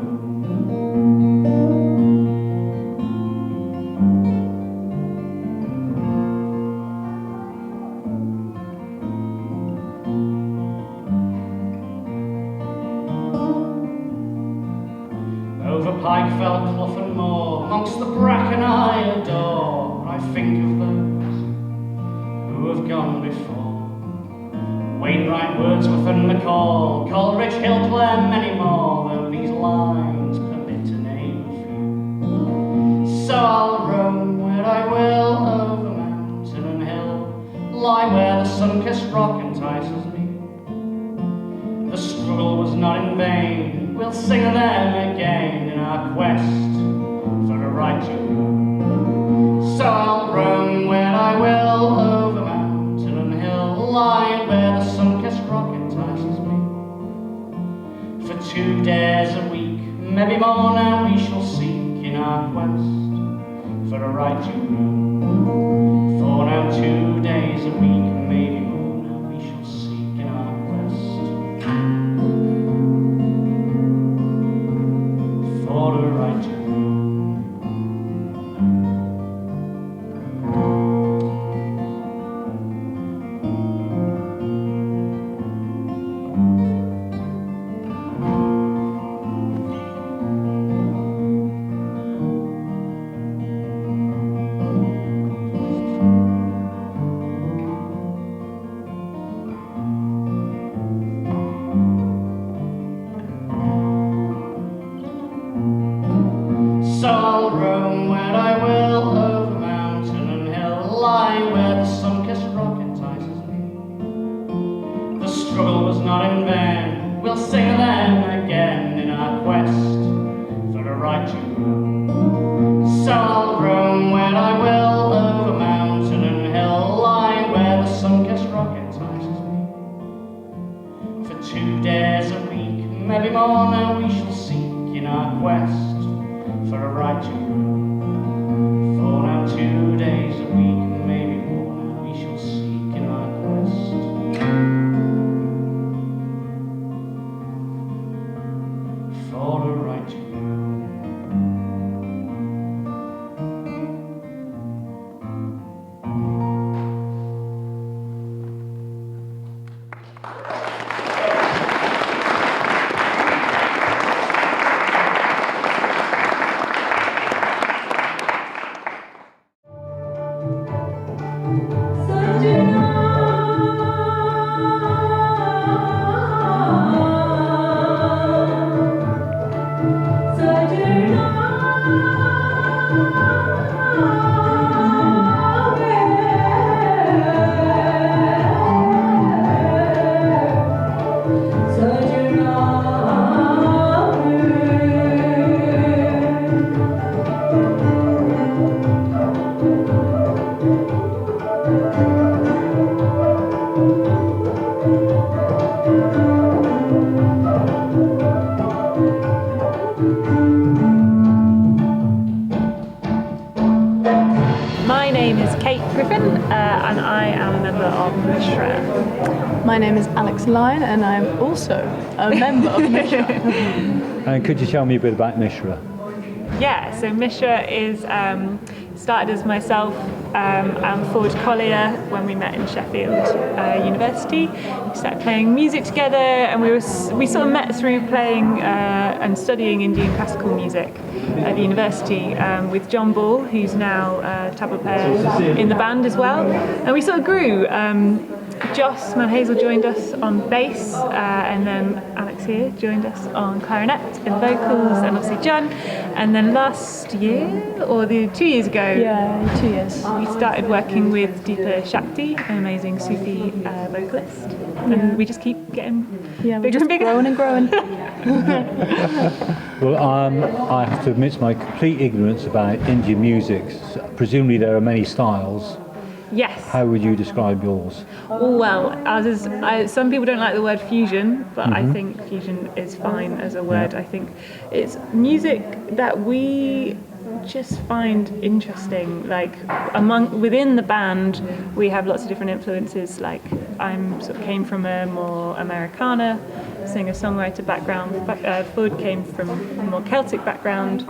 Over Pikefell, Clough and Moor, amongst the bracken I adore. I think of those who have gone before. Wainwright, Wordsworth and McCall, Coleridge, Hill, Clare, many more, though these lines permit to name a few. So I'll roam where I will, over mountain and hill, lie where the sun-kissed rock entices me. The struggle was not in vain, we'll sing of them again in our quest for a right to roam. So I'll roam where I will, over mountain and hill, lie where the sun-kissed rock entices me. For 2 days a week, maybe more now, we shall seek in our quest for a right to roam. For now 2 days a week, maybe more now, we shall seek in our quest for a right to roam. So I'll roam where I will, over mountain and hill, lie where the sun-kissed rock entices me. The struggle was not in vain, we'll sing of them again in our quest for a right to roam. So I'll roam where I will, over mountain and hill, lie where the sun-kissed rock entices me. For 2 days a week, maybe more now, we shall seek in our quest for a right to roam. For now 2 days a week, maybe more now, we shall seek in our quest for a right to roam. And I am a member of Mishra. My name is Alex Lyon and I'm also a member of Mishra. And could you tell me a bit about Mishra? Yeah, so Mishra is started as myself and Ford Collier when we met in Sheffield University. We started playing music together, and we sort of met through playing and studying Indian classical music at the university with John Ball, who's now a tabla player in the band as well. And we sort of grew. Joss Manhazel joined us on bass, and then Alex here joined us on clarinet and vocals, and obviously John. And then last year, or 2 years ago, 2 years, we started working with Deepa Shakti, an amazing Sufi vocalist, and we just keep getting bigger and bigger. Growing and growing. Well, I have to admit my complete ignorance about Indian music. Presumably there are many styles. Yes. How would you describe yours? Well, some people don't like the word fusion, but I think fusion is fine as a word. I think it's music that we just find interesting. Like within the band, we have lots of different influences. Like I'm sort of came from a more Americana singer-songwriter background. Fud came from a more Celtic background.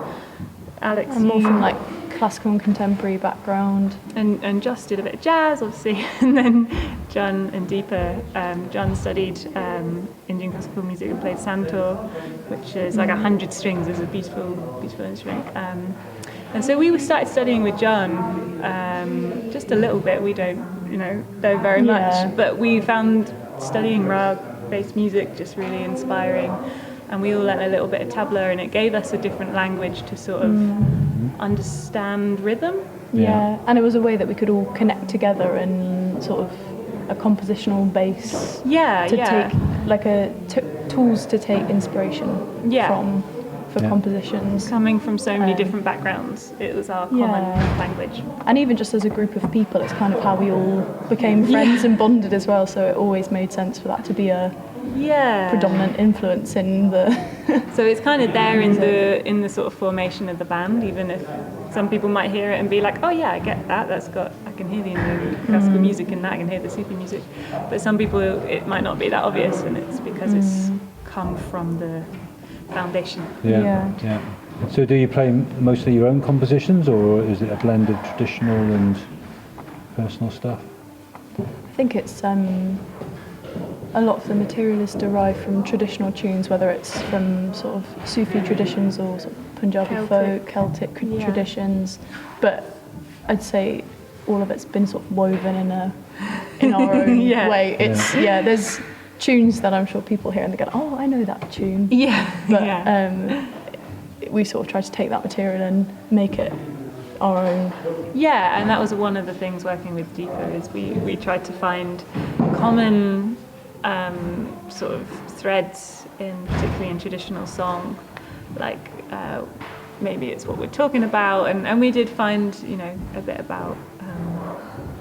Alex, I'm more from like classical and contemporary background. And Joss did a bit of jazz, obviously, and then John and Deepa. John studied Indian classical music and played santur, which is like 100 strings. It's a beautiful, beautiful instrument. And so we started studying with John, just a little bit. We don't, know very much, but we found studying rag-based music just really inspiring. And we all learned a little bit of tabla, and it gave us a different language to sort of understand rhythm. Yeah, and it was a way that we could all connect together in sort of a compositional base. Take like tools to take inspiration from for compositions. Coming from so many different backgrounds, it was our common language. And even just as a group of people, it's kind of how we all became friends and bonded as well. So it always made sense for that to be a predominant influence in the so it's kind of there in the sort of formation of the band, even if some people might hear it and be like, oh yeah, I get that, I can hear the Indian classical music in that, I can hear the Sufi music, but some people it might not be that obvious, and it's because it's come from the foundation. So do you play mostly your own compositions, or is it a blend of traditional and personal stuff? I think it's a lot of the material is derived from traditional tunes, whether it's from sort of Sufi traditions or sort of Punjabi folk, Celtic traditions. But I'd say all of it's been sort of woven in our own way. It's there's tunes that I'm sure people hear and they go, oh, I know that tune. But we sort of try to take that material and make it our own. Yeah, and that was one of the things working with Deepa is we tried to find common sort of threads particularly in traditional song, like maybe it's what we're talking about, and we did find a bit about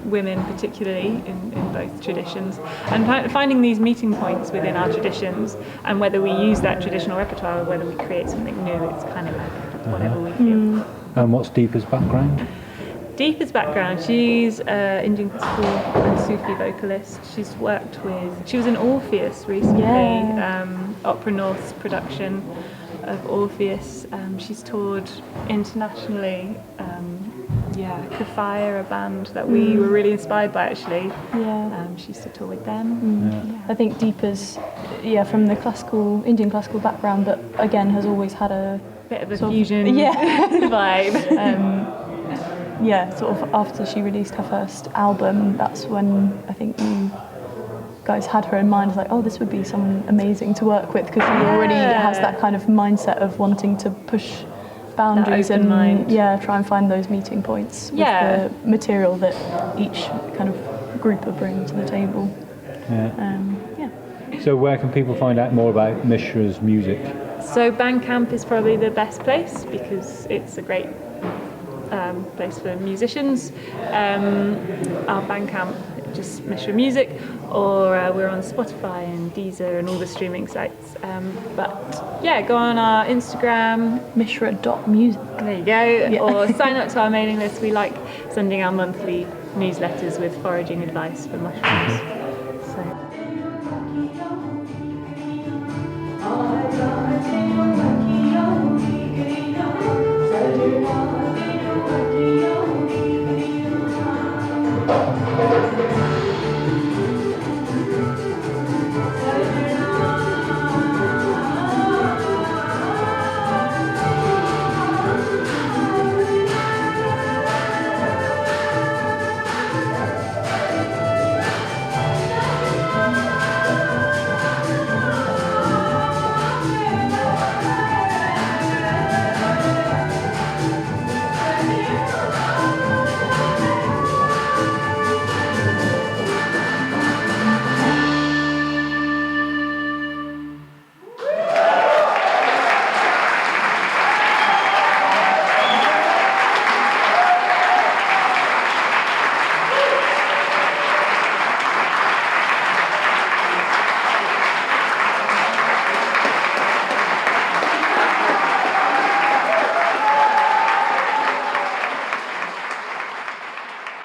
women particularly in both traditions, and finding these meeting points within our traditions, and whether we use that traditional repertoire or whether we create something new, it's kind of like whatever we feel. And what's Deepa's background? Deepa's background, she's an Indian classical and Sufi vocalist. She was in Orpheus recently, Opera North's production of Orpheus. She's toured internationally. Kafaya, a band that we were really inspired by actually. She used to tour with them. I think Deepa's from the Indian classical background, but again has always had a bit of a fusion vibe. Sort of after she released her first album, that's when I think you guys had her in mind. It's like, oh, this would be someone amazing to work with, because she already has that kind of mindset of wanting to push boundaries and try and find those meeting points with the material that each kind of group are bringing to the table. So where can people find out more about Mishra's music? So Bandcamp is probably the best place because it's a great place for musicians. Our Bandcamp, just Mishra Music, or we're on Spotify and Deezer and all the streaming sites. Go on our Instagram, mishra.music. There you go. Or sign up to our mailing list. We like sending our monthly newsletters with foraging advice for mushrooms.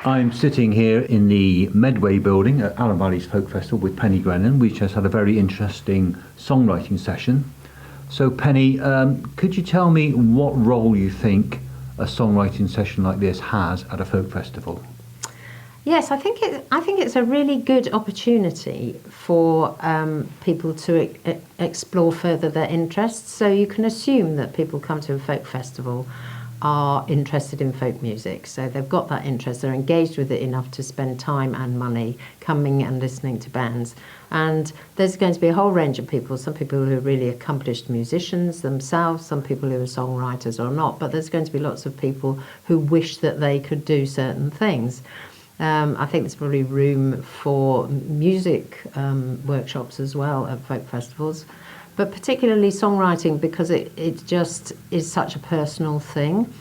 I'm sitting here in the Medway building at Allen Valley's Folk Festival with Penny Grennan, which has had a very interesting songwriting session. So Penny, could you tell me what role you think a songwriting session like this has at a folk festival? Yes, I think it's a really good opportunity for people to explore further their interests. So you can assume that people come to a folk festival are interested in folk music. So they've got that interest, they're engaged with it enough to spend time and money coming and listening to bands. And there's going to be a whole range of people, some people who are really accomplished musicians themselves, some people who are songwriters or not, but there's going to be lots of people who wish that they could do certain things. I think there's probably room for music workshops as well at folk festivals, but particularly songwriting, because it just is such a personal thing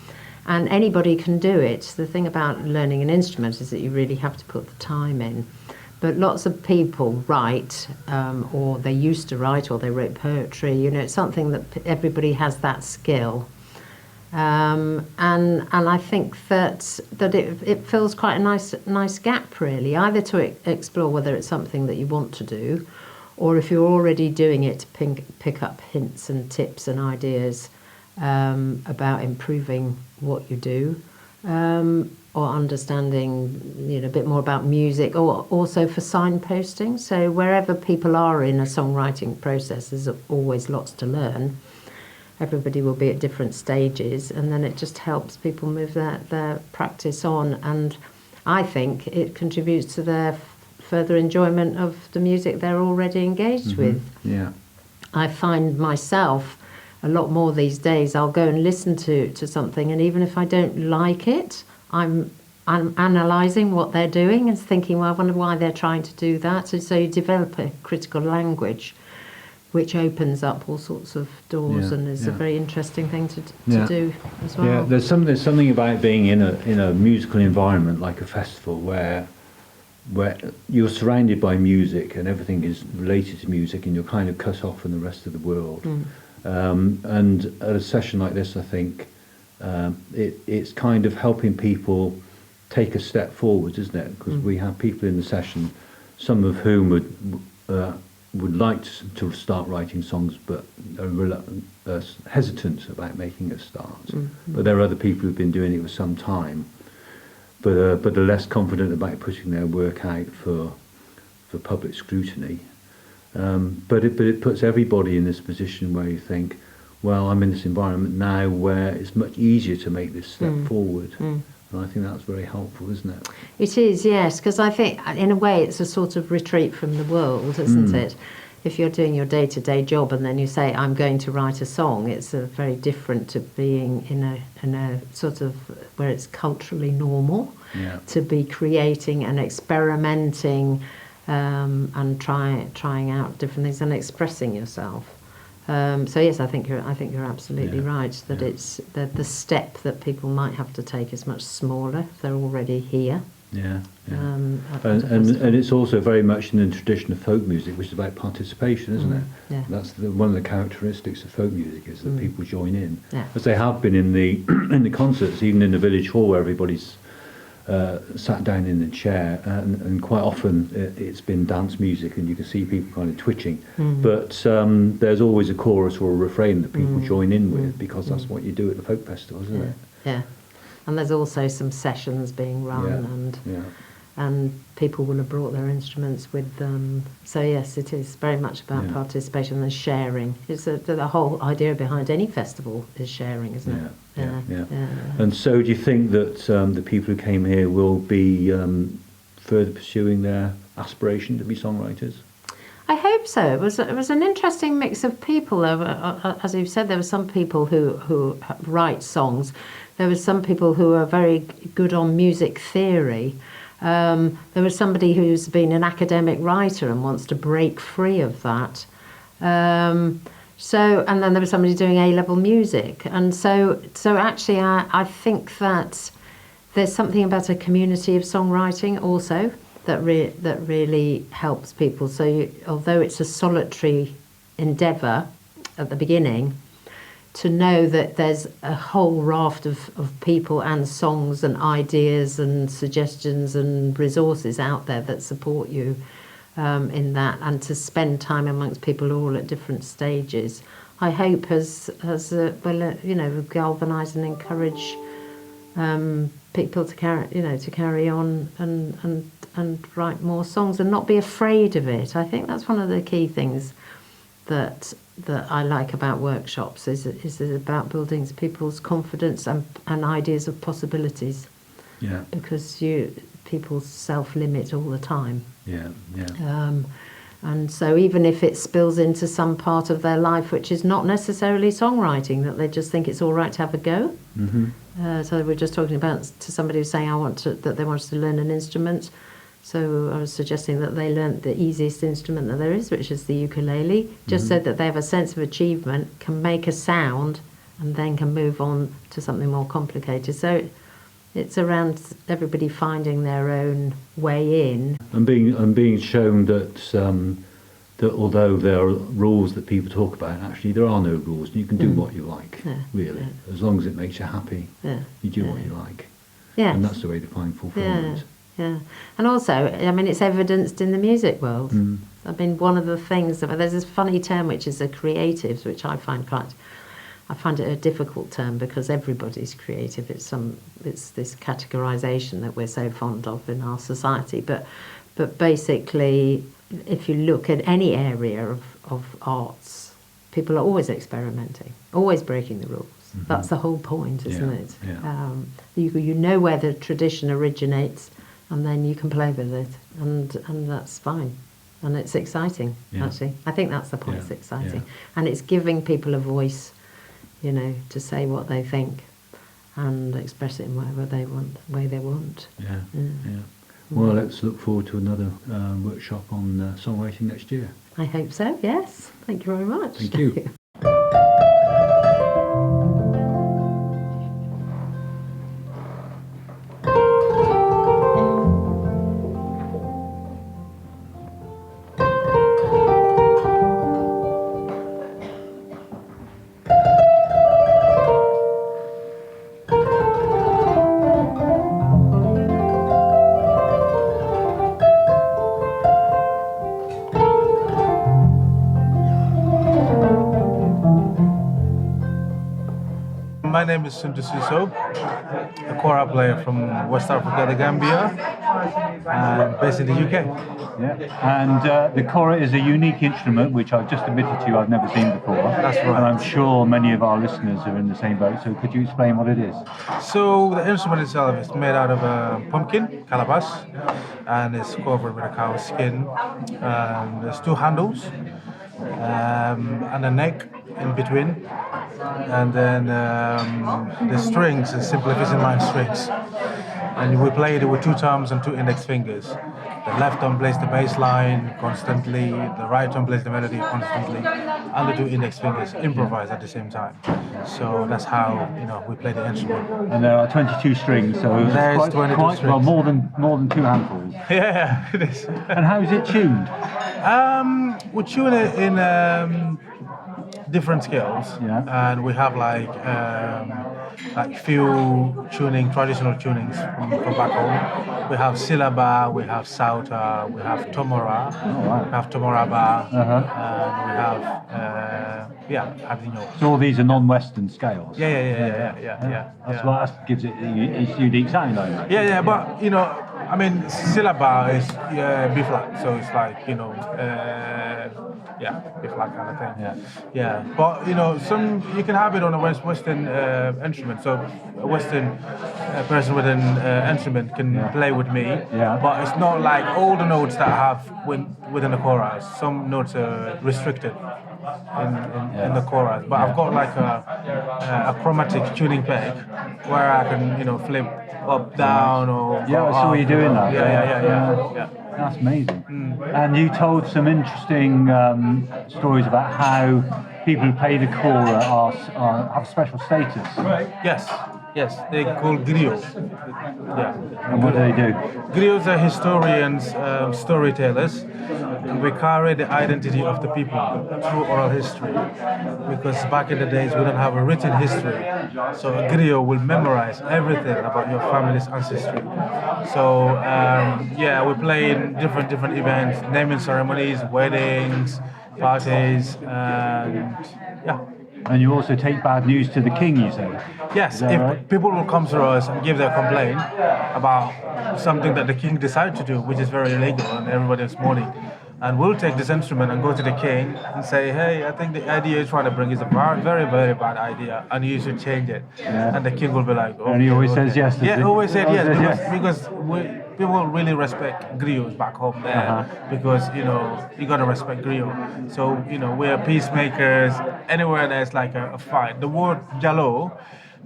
and anybody can do it. The thing about learning an instrument is that you really have to put the time in. But lots of people write, or they used to write, or they wrote poetry. You know, it's something that everybody has that skill. And I think that it fills quite a nice gap, really, either to explore whether it's something that you want to do, or if you're already doing it, to pick up hints and tips and ideas about improving what you do, or understanding, you know, a bit more about music, or also for signposting. So wherever people are in a songwriting process, there's always lots to learn. Everybody will be at different stages, and then it just helps people move their practice on, and I think it contributes to their further enjoyment of the music they're already engaged with. Yeah. I find myself a lot more these days, I'll go and listen to something, and even if I don't like it, I'm analysing what they're doing and thinking, well, I wonder why they're trying to do that. So you develop a critical language which opens up all sorts of doors, and is a very interesting thing to do as well. Yeah, there's something about being in a musical environment like a festival where you're surrounded by music and everything is related to music, and you're kind of cut off from the rest of the world. And at a session like this, I think it's kind of helping people take a step forward, isn't it? Because we have people in the session, some of whom would like to start writing songs, but are hesitant about making a start. But there are other people who've been doing it for some time, but are less confident about putting their work out for public scrutiny. But it puts everybody in this position where you think, well, I'm in this environment now where it's much easier to make this step forward. And I think that's very helpful, isn't it? It is, yes, because I think in a way it's a sort of retreat from the world, isn't it? If you're doing your day-to-day job and then you say, I'm going to write a song, it's very different to being in a sort of where it's culturally normal to be creating and experimenting and trying out different things and expressing yourself. So yes, I think you're absolutely right that it's the step that people might have to take is much smaller if they're already here. And it's also very much in the tradition of folk music, which is about participation, isn't it? Yeah. That's one of the characteristics of folk music, is that people join in, as they have been in the in the concerts, even in the village hall where everybody's sat down in the chair, and quite often it's been dance music, and you can see people kind of twitching. But there's always a chorus or a refrain that people join in with, because that's what you do at the folk festival, isn't it? Yeah. And there's also some sessions being run, and people will have brought their instruments with them. So yes, it is very much about participation and sharing. It's the whole idea behind any festival is sharing, isn't it? And so do you think that the people who came here will be further pursuing their aspiration to be songwriters? I hope so. It was an interesting mix of people. As you've said, there were some people who write songs. There were some people who are very good on music theory. There was somebody who's been an academic writer and wants to break free of that. And then there was somebody doing A-level music. And so actually I think that there's something about a community of songwriting also that really helps people. So although it's a solitary endeavour at the beginning, to know that there's a whole raft of people and songs and ideas and suggestions and resources out there that support you in that, and to spend time amongst people all at different stages, I hope has galvanise and encourage people to carry on and write more songs and not be afraid of it. I think that's one of the key things that I like about workshops is about building people's confidence and ideas of possibilities. Yeah. Because people self-limit all the time. Yeah, yeah. And so even if it spills into some part of their life which is not necessarily songwriting, that they just think it's all right to have a go. Mm-hmm. So we're just talking about to somebody who's saying that they wanted to learn an instrument. So I was suggesting that they learnt the easiest instrument that there is, which is the ukulele, just so that they have a sense of achievement, can make a sound, and then can move on to something more complicated. So it's around everybody finding their own way in. And being shown that that although there are rules that people talk about, actually there are no rules. You can do what you like, really. Yeah. As long as it makes you happy, you do what you like. Yes. And that's the way to find fulfillment. Yeah. And also, I mean, it's evidenced in the music world. I mean, one of the things, there's this funny term which is the creatives, which I find it a difficult term because everybody's creative. It's this categorization that we're so fond of in our society. But basically, if you look at any area of arts, people are always experimenting, always breaking the rules. That's the whole point, isn't it? Yeah. You know where the tradition originates, and then you can play with it, and that's fine. And it's exciting, actually. I think that's the point, it's exciting. And it's giving people a voice, to say what they think and express it in whatever they want, the way they want. Yeah. Well, let's look forward to another workshop on songwriting next year. I hope so, yes. Thank you very much. Thank you. My name is Sundu Suso, a kora player from West Africa, the Gambia, and based in the UK. Yeah, and the kora is a unique instrument which I've just admitted to you I've never seen before. That's right. And I'm sure many of our listeners are in the same boat, so could you explain what it is? So the instrument itself is made out of a pumpkin, calabash, and it's covered with a cow's skin. There's two handles and a neck in between. And then the strings is simply Vision-line strings. And we play it with two thumbs and two index fingers. The left thumb plays the bass line constantly, the right thumb plays the melody constantly, and the two index fingers improvise at the same time. So that's how we play the instrument. And there are 22 strings, so there's quite 22 strings. Well, more than two handfuls. Yeah, it is. And how is it tuned? We tune it in different scales, and we have like few traditional tunings from back home. We have Silaba, we have Sauta, we have Tomora, we have Tomoraba, and we have Hadrian Clog. So all these are non-Western scales? Yeah. That gives it its unique sound, I imagine. Yeah, but Silaba is B flat, so it's like B flat kind of thing. Yeah. But you can have it on a Western instrument. So a Western person with an instrument can play with me. Yeah. But it's not like all the notes that I have within the chorus. Some notes are restricted in the chorus. But I've got like a chromatic tuning peg where I can flip up, down, or I saw you doing that. Yeah. That's amazing. And you told some interesting stories about how people who play the kora have special status. Yes. Yes, they're called griots. Yeah. And what do they do? Griots are historians, storytellers, and we carry the identity of the people through oral history. Because back in the days, we don't have a written history. So a griot will memorize everything about your family's ancestry. So yeah, we play in different events, naming ceremonies, weddings, parties, and yeah. And you also take bad news to the king, you say? Yes, if right? people will come to us and give their complaint about something that the king decided to do, which is very illegal, and everybody is mourning, and we'll take this instrument and go to the king and say, hey, I think the idea you're trying to bring is a very, very bad idea, and you should change it. Yeah. And the king will be like, okay, And he always says yes. Yeah, always said yes, yes. because people really respect griots back home there, because you got to respect griot. So we're peacemakers. Anywhere there's like a fight, the word jalo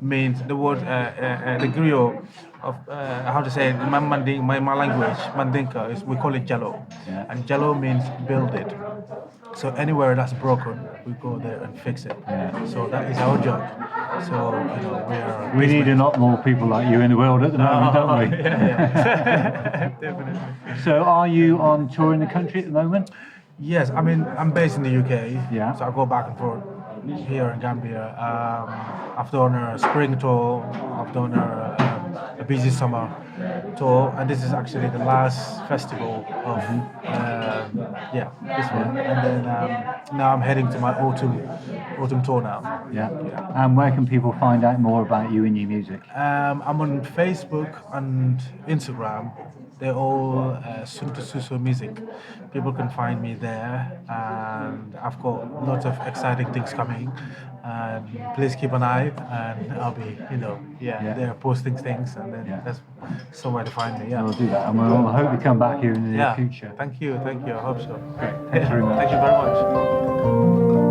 means the word the griot of how to say it in my language, Mandinka, is we call it jalo, and jalo means build it. So anywhere that's broken, we go there and fix it. So that is our job. So we need a lot more people like you in the world at the moment, don't we? Yeah. Definitely. So are you on tour in the country at the moment? Yes, I mean, I'm based in the UK, Yeah. so I go back and forth here in Gambia. I've done a spring tour, I've done a busy summer tour, and this is actually the last festival of this one. And then now I'm heading to my autumn tour now. Yeah. And where can people find out more about you and your music? I'm on Facebook and Instagram. They're all Suntu Suso Music. People can find me there, and I've got lots of exciting things coming. And please keep an eye, and I'll be, there posting things, and then that's somewhere to find me. Yeah, We'll do that, and we'll hope you come back here in the near future. Thank you. I hope so. Great. Thanks very much. Thank you very much.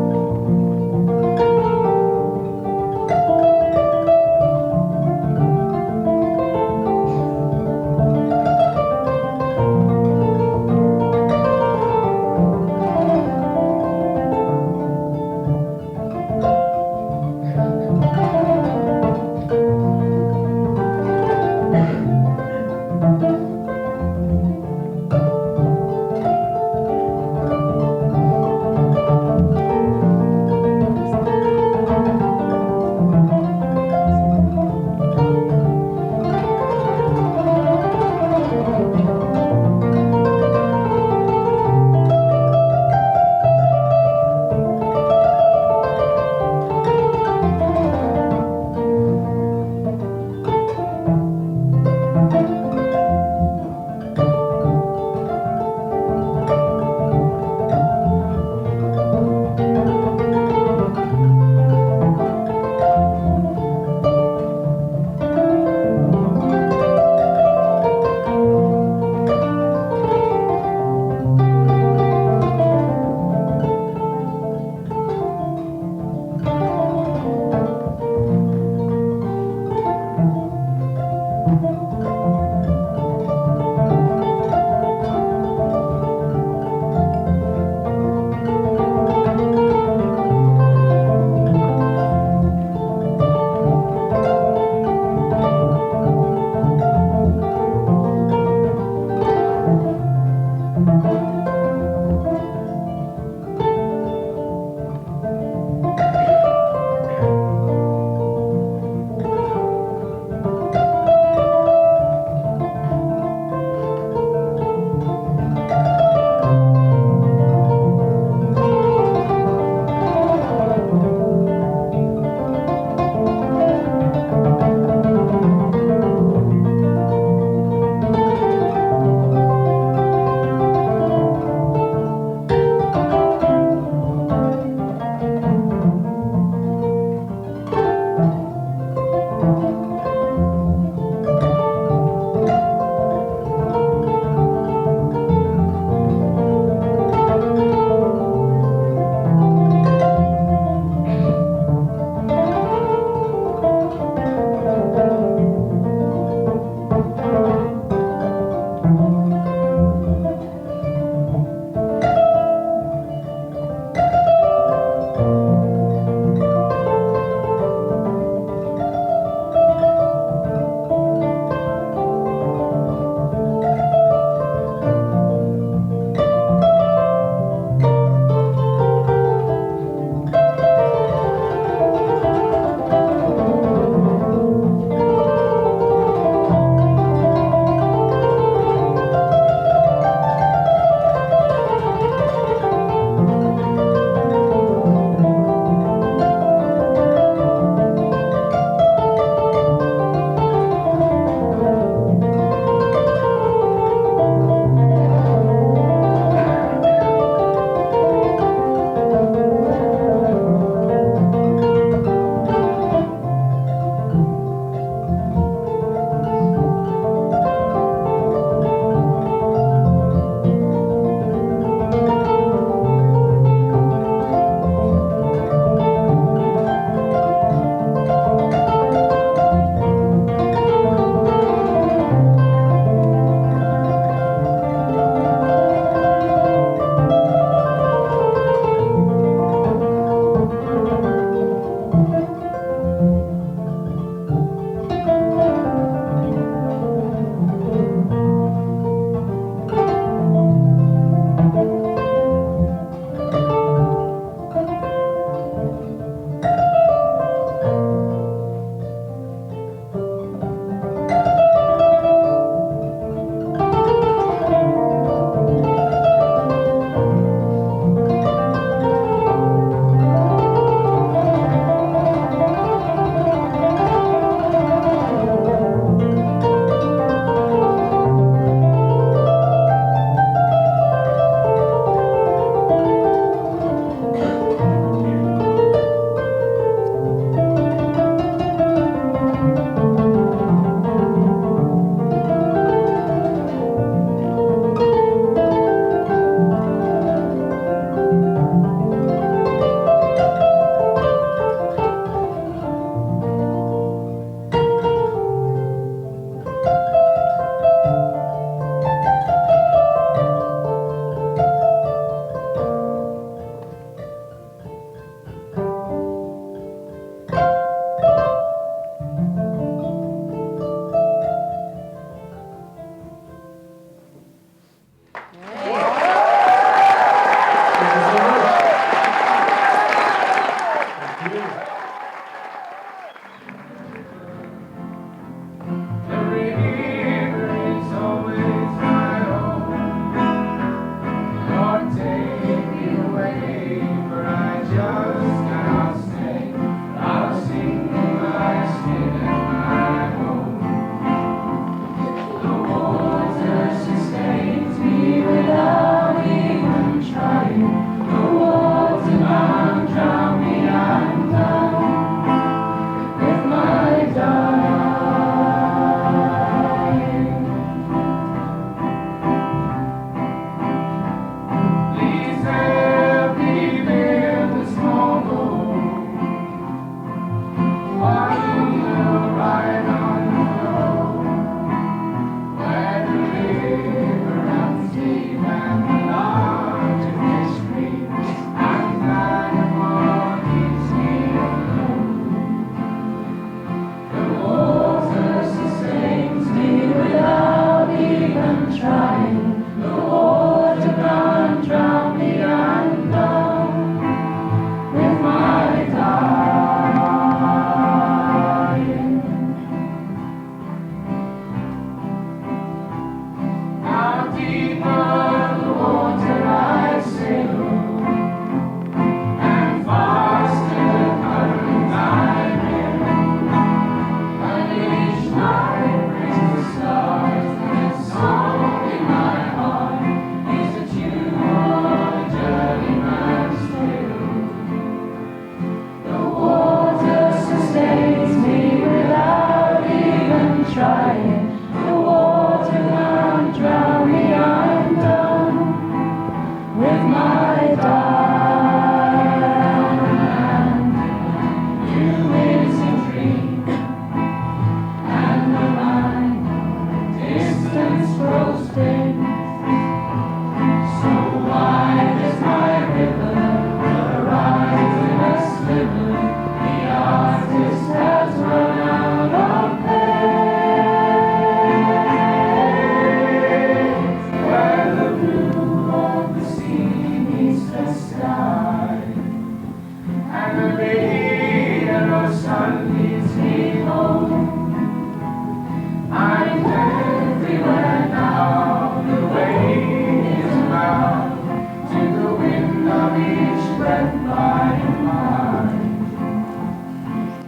and mine.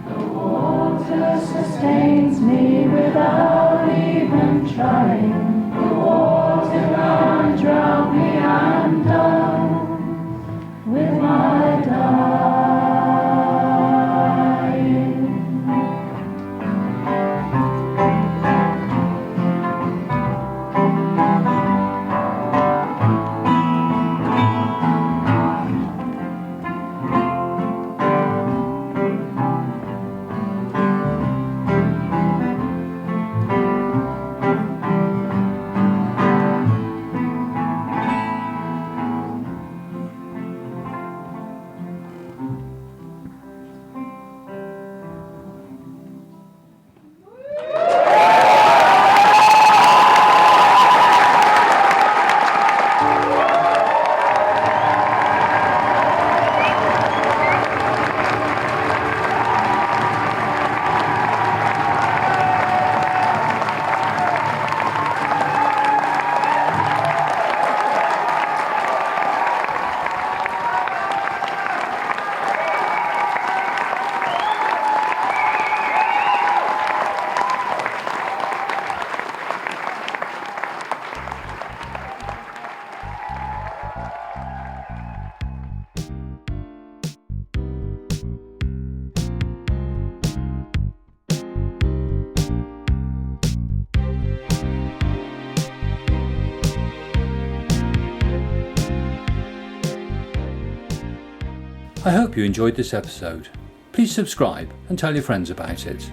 The water sustains me without even trying. The water can't drown me, I'm done with my dying. I hope you enjoyed this episode. Please subscribe and tell your friends about it.